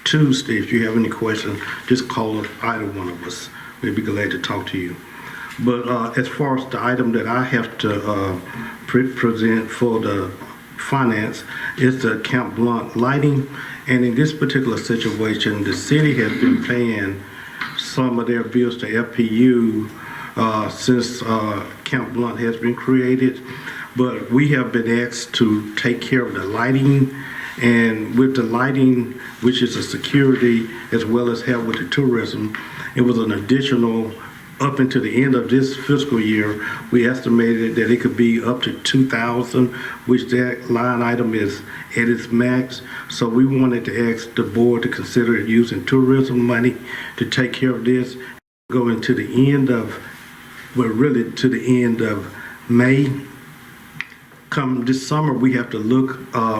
Tuesday, if you have any questions, just call either one of us. We'd be glad to talk to you. But as far as the item that I have to present for the finance is the Camp Blunt lighting. And in this particular situation, the city has been paying some of their bills to FPU since Camp Blunt has been created. But we have been asked to take care of the lighting, and with the lighting, which is a security as well as help with the tourism, it was an additional, up until the end of this fiscal year, we estimated that it could be up to $2,000, which that line item is at its max. So we wanted to ask the board to consider using tourism money to take care of this, going to the end of, well, really to the end of May. Come this summer, we have to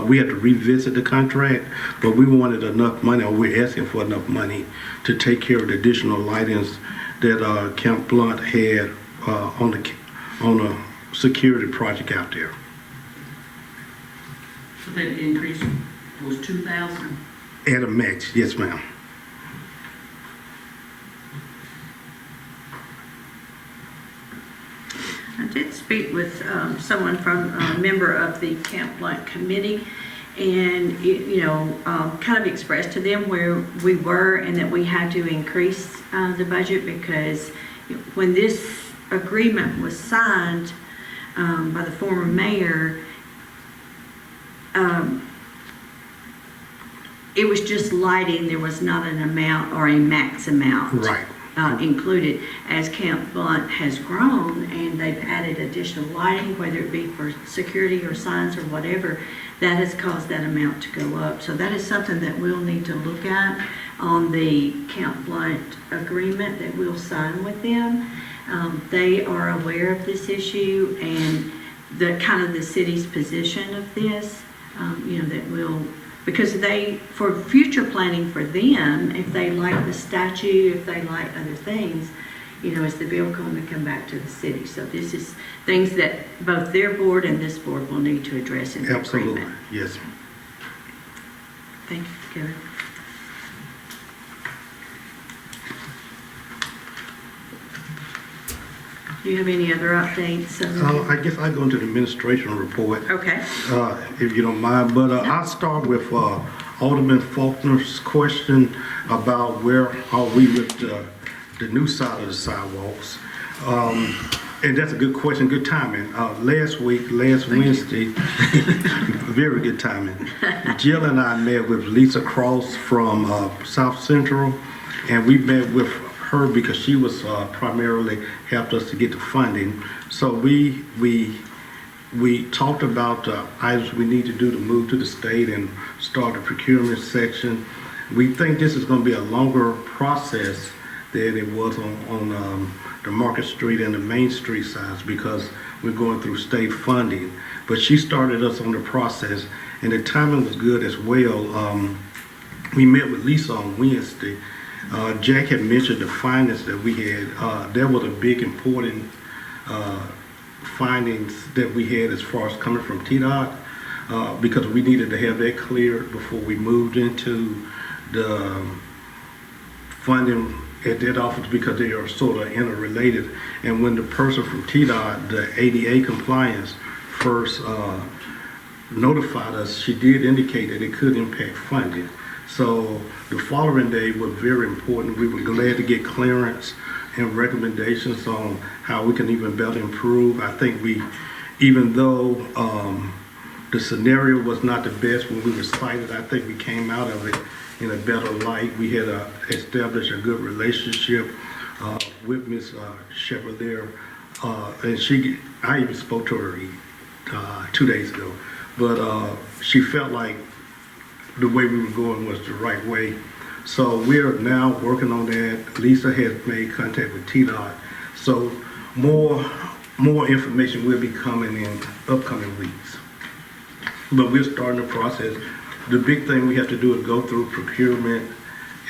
we have to revisit the contract, but we wanted enough money, or we're asking for enough money to take care of the additional lightings that Camp Blunt had on a security project out there. So that increase was 2,000? At a max, yes, ma'am. I did speak with someone from a member of the Camp Blunt committee, and kind of expressed to them where we were and that we had to increase the budget because when this agreement was signed by the former mayor, it was just lighting. There was not an amount or a max amount. Right. Included. As Camp Blunt has grown and they've added additional lighting, whether it be for security or signs or whatever, that has caused that amount to go up. So that is something that we'll need to look at on the Camp Blunt agreement that we'll sign with them. They are aware of this issue and the kind of the city's position of this, that will, because they, for future planning for them, if they like the statue, if they like other things, as the bill come back to the city. So this is things that both their board and this board will need to address in the Absolutely, agreement. yes. Thank you, Kevin. Do you have any other updates? I guess I go into the administration report. Okay. If you don't mind, but I'll start with Alderman Faulkner's question about where are we with the new side of the sidewalks. And that's a good question, good timing. Last Wednesday, very good timing. Jill and I met with Lisa Cross from South Central, and we met with her because she was primarily helped us to get the funding. So we talked about items we need to do to move to the state and start the procurement section. We think this is going to be a longer process than it was on the Market Street and the Main Street sides because we're going through state funding. But she started us on the process, and the timing was good as well. We met with Lisa on Wednesday. Jack had mentioned the findings that we had. There was a big important findings that we had as far as coming from TDOT because we needed to have that cleared before we moved into the funding at that office because they are sort of interrelated. And when the person from TDOT, the ADA compliance, first notified us, she did indicate that it could impact funding. So the following day was very important. We were glad to get clearance and recommendations on how we can even better improve. I think even though the scenario was not the best when we were cited, I think we came out of it in a better light. We had established a good relationship with Ms. Chevalier, and I even spoke to her 2 days ago, but she felt like the way we were going was the right way. So we're now working on that. Lisa has made contact with TDOT. So more information will be coming in upcoming weeks. But we're starting the process. The big thing we have to do is go through procurement,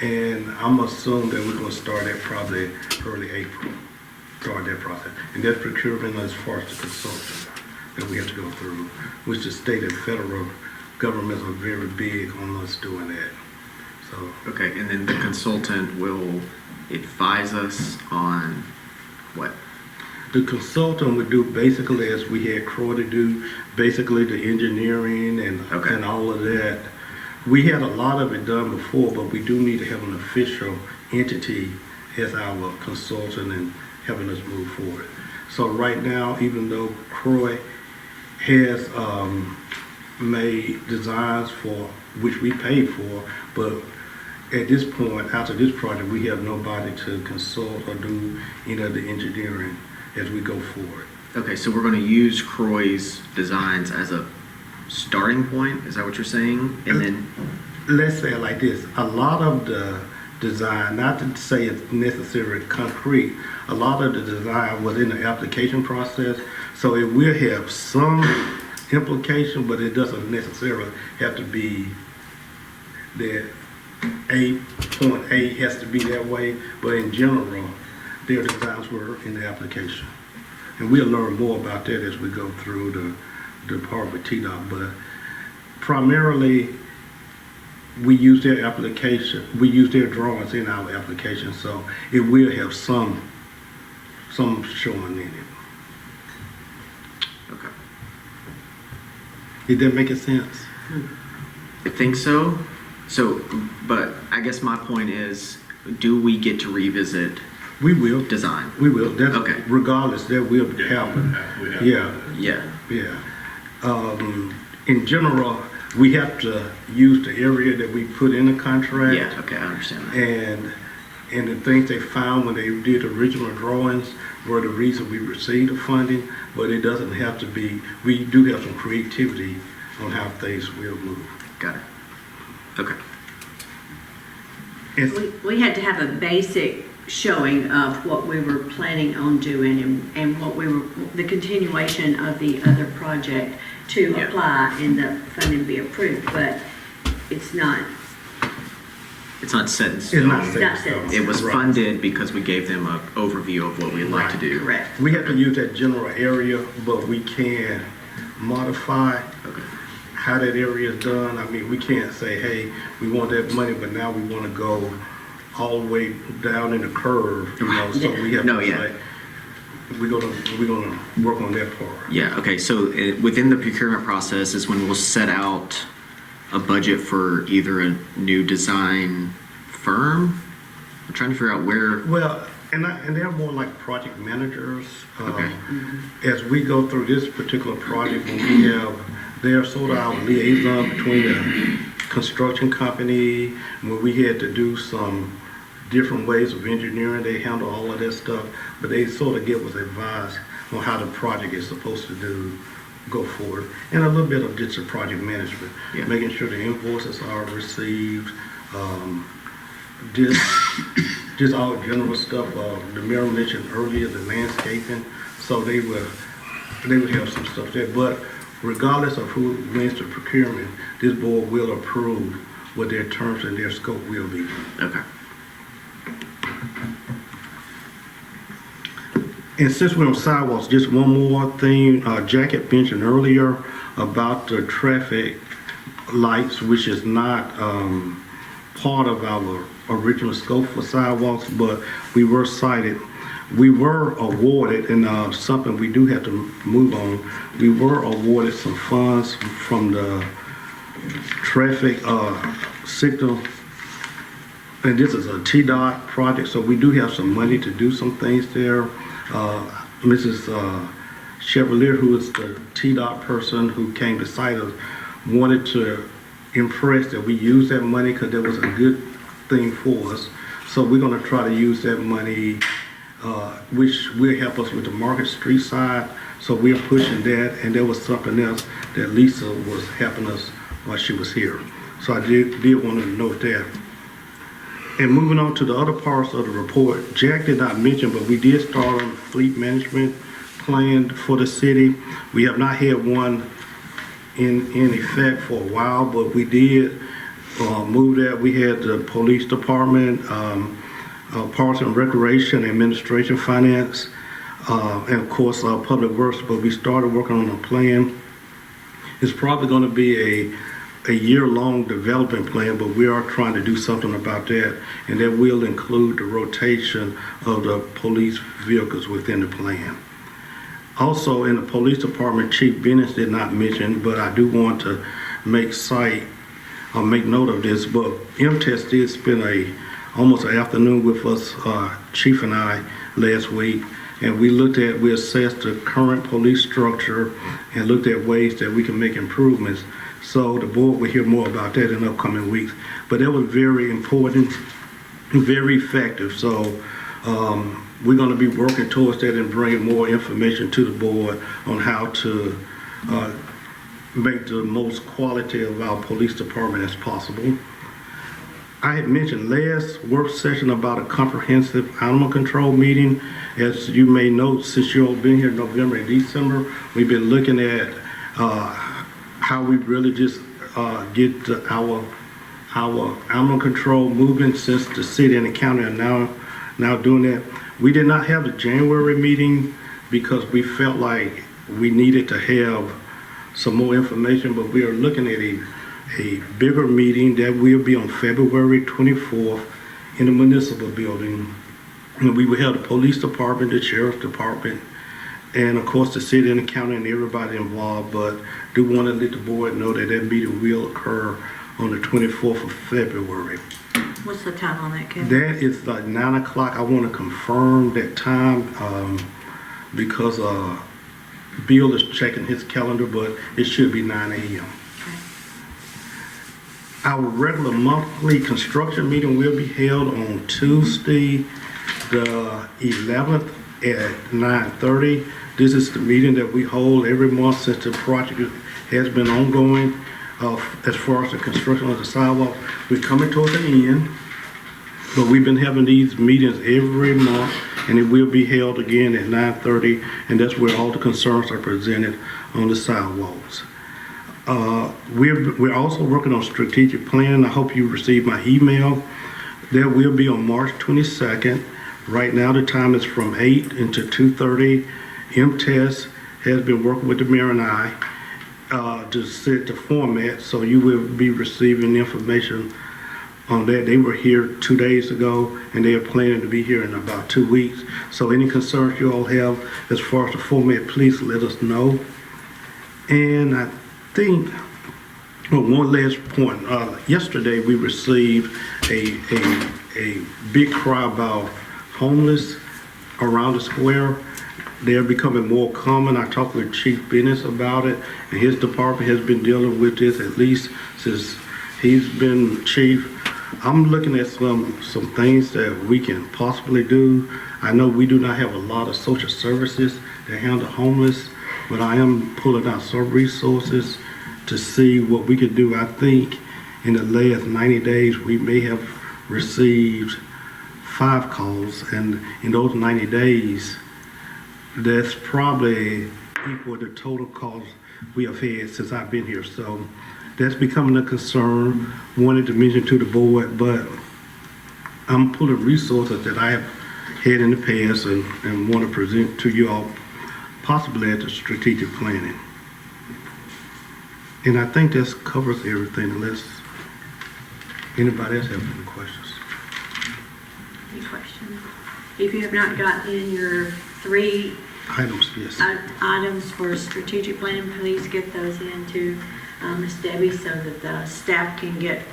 and I'm assuming that we're going to start that probably early April, start that process. And that's procurement as far as the consultant that we have to go through, which the state and federal governments are very big on us doing that. So Okay, and then the consultant will advise us on what? the consultant would do basically as we had Croy to do, basically the engineering and all of that. We had a lot of it done before, but we do need to have an official entity as our consultant and helping us move forward. So right now, even though Croy has made designs for which we paid for, but at this point, after this project, we have nobody to consult or do any of the engineering as we go forward. Okay, so we're going to use Croy's designs as a starting point. Is that what you're saying? And then let's say it like this: a lot of the design, not to say it's necessarily concrete, a lot of the design was in the application process, so it will have some implication, but it doesn't necessarily have to be that point A has to be that way, but in general, their designs were in the application. And we'll learn more about that as we go through the part with TDOT, but primarily we use their application, we use their drawings in our application, so it will have some showing in it. okay. Did that make sense? I think so. So, but I guess my point is, do we get to revisit We will. design? We will. That's, Okay. regardless, that will happen. Yeah, Yeah. yeah. In general, we have to use the area that we put in the contract. Yeah, okay, I understand that. And the things they found when they did original drawings were the reason we received the funding, but it doesn't have to be, we do have some creativity on how things will move. Got it. Okay. We had to have a basic showing of what we were planning on doing and what we were, the continuation of the other project to Yeah. apply and the funding be approved, but it's not It's not set in It's stone. not set in That's it. stone. It was Right. funded because we gave them an overview of what we'd like to do. correct. We have to use that general area, but we can modify how that area is done. I mean, we can't say, hey, we want that money, but now we want to go all the way down in the curve, you know, so we have No, to yeah. say, we're gonna work on that part. Yeah, okay, so within the procurement process is when we'll set out a budget for either a new design firm? I'm trying to figure out where, Well, and they're more like project managers. Okay. As we go through this particular project, when we have, they're sort of our liaison between the construction company, when we had to do some different ways of engineering, they handle all of that stuff, but they sort of give us advice on how the project is supposed to go forward, and a little bit of just the project management, Yeah. making sure the invoices are received, just all general stuff. The mayor mentioned earlier the landscaping, so they will have some stuff there. But regardless of who wins the procurement, this board will approve what their terms and their scope will be. okay. And since we're on sidewalks, just one more thing. Jack had mentioned earlier about the traffic lights, which is not part of our original scope for sidewalks, but we were cited. We were awarded, and something we do have to move on, we were awarded some funds from the traffic signal. And this is a TDOT project, so we do have some money to do some things there. Mrs. Chevalier, who is the TDOT person who came to cite us, wanted to impress that we use that money because that was a good thing for us. So we're going to try to use that money, which will help us with the Market Street side. So we're pushing that, and there was something else that Lisa was helping us while she was here. So I did want to note that. And moving on to the other parts of the report, Jack did not mention, but we did start on the fleet management plan for the city. We have not had one in effect for a while, but we did move that. We had the police department, Parks and Recreation, Administration, Finance, and of course Public Works, but we started working on a plan. It's probably going to be a year-long development plan, but we are trying to do something about that, and that will include the rotation of the police vehicles within the plan. Also, in the police department, Chief Bennett did not mention, but I do want to make note of this, but MTS did spend almost an afternoon with us, Chief and I, last week, and we assessed the current police structure and looked at ways that we can make improvements. So the board will hear more about that in upcoming weeks. But that was very important, very effective. So we're going to be working towards that and bringing more information to the board on how to make the most quality of our police department as possible. I had mentioned last work session about a comprehensive animal control meeting. As you may know, since you've all been here in November and December, we've been looking at how we really just get our animal control moving, since the city and the county are now doing that. We did not have the January meeting because we felt like we needed to have some more information, but we are looking at a bigger meeting that will be on February 24th in the municipal building. And we will have the police department, the sheriff's department, and of course the city and the county and everybody involved, but do want to let the board know that that meeting will occur on the 24th of February. What's the time on that, Kevin? That is like 9 o'clock. I want to confirm that time because Bill is checking his calendar, but it should be 9 a.m. Our regular monthly construction meeting will be held on Tuesday, the 11th at 9:30. This is the meeting that we hold every month since the project has been ongoing. As far as the construction of the sidewalk, we're coming toward the end, but we've been having these meetings every month, and it will be held again at 9:30, and that's where all the concerns are presented on the sidewalks. We're also working on strategic planning. I hope you received my email. That will be on March 22nd. Right now, the time is from 8 until 2:30. MTS has been working with the mayor and I to set the format, so you will be receiving information on that. They were here 2 days ago, and they are planning to be here in about 2 weeks. So any concerns you all have as far as the format, please let us know. And I think, one last point. Yesterday, we received a big cry about homeless around the square. They're becoming more common. I talked with Chief Bennett about it, and his department has been dealing with this at least since he's been chief. I'm looking at some things that we can possibly do. I know we do not have a lot of social services that handle homeless, but I am pulling out some resources to see what we can do. I think in the last 90 days, we may have received 5 calls, and in those 90 days, that's probably equal to total calls we have had since I've been here. So that's becoming a concern. Wanted to mention to the board, but I'm pulling resources that I have had in the past and want to present to you all, possibly at the strategic planning. And I think this covers everything, unless anybody else has any questions. Any questions? If you have not gotten in your 3 Items, yes. items for strategic planning, please get those into Ms. Debbie so that the staff can get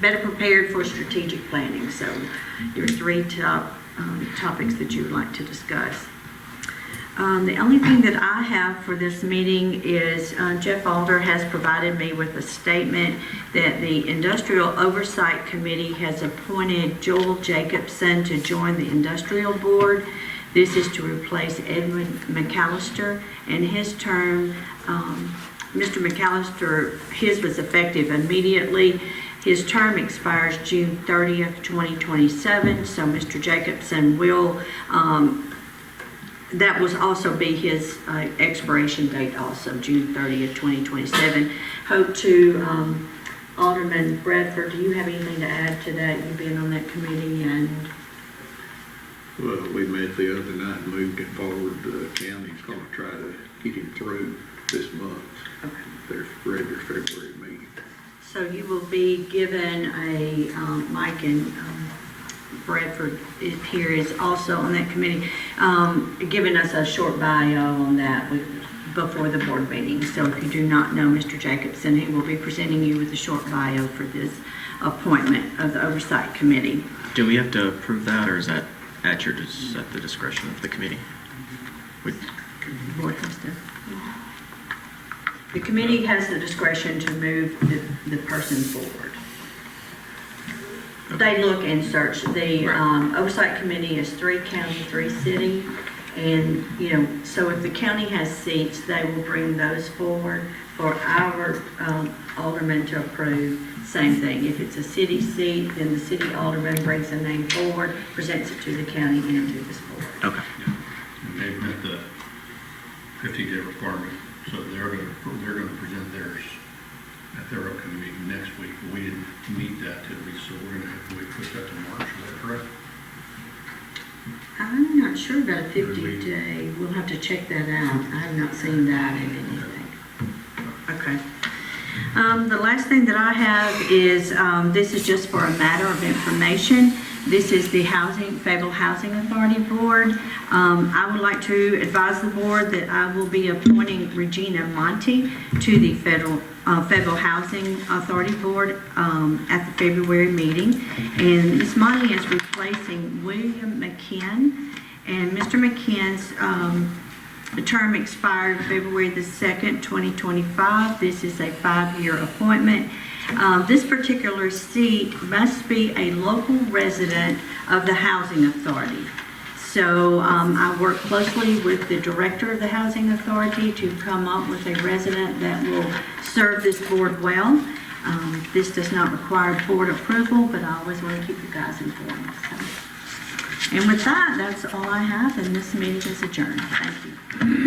better prepared for strategic planning. So your 3 top topics that you would like to discuss. The only thing that I have for this meeting is Jeff Alder has provided me with a statement that the Industrial Oversight Committee has appointed Joel Jacobson to join the Industrial Board. This is to replace Edwin McAllister, and his term, Mr. McAllister, his was effective immediately. His term expires June 30th, 2027, so Mr. Jacobson will, that will also be his expiration date also, June 30th, 2027. Hope to, Alderman Bradford, do you have anything to add to that? You've been on that committee and... Well, we met the other night and moved it forward. The county's going to try to get him through this month. Okay. Their regular February meeting. So you will be given a, Mike and Bradford here is also on that committee, giving us a short bio on that before the board meeting. So if you do not know Mr. Jacobson, he will be presenting you with a short bio for this appointment of the Oversight Committee. Do we have to approve that, or is that at the discretion of the committee? Board has to. The committee has the discretion to move the person forward. They look and search. The Oversight Committee is 3 county, 3 city. And, so if the county has seats, they will bring those forward for our alderman to approve. Same thing. If it's a city seat, then the city alderman brings a name forward, presents it to the county and to this board. Okay. And they've met the 50-day requirement, so they're going to present theirs at their upcoming meeting next week. But we didn't meet that typically, so we're going to have to push that to March. Is that correct? I'm not sure about a 50-day. We'll have to check that out. I have not seen that in anything. Okay. The last thing that I have is, this is just for a matter of information. This is the Fayetteville Housing Authority Board. I would like to advise the board that I will be appointing Regina Monty to the Federal Housing Authority Board at the February meeting. And Ms. Monty is replacing William McKinn. And Mr. McKinn's term expired February the 2nd, 2025. This is a 5-year appointment. This particular seat must be a local resident of the Housing Authority. So I work closely with the director of the Housing Authority to come up with a resident that will serve this board well. This does not require board approval, but I always want to keep you guys informed. So. And with that, that's all I have, and this meeting is adjourned. Thank you.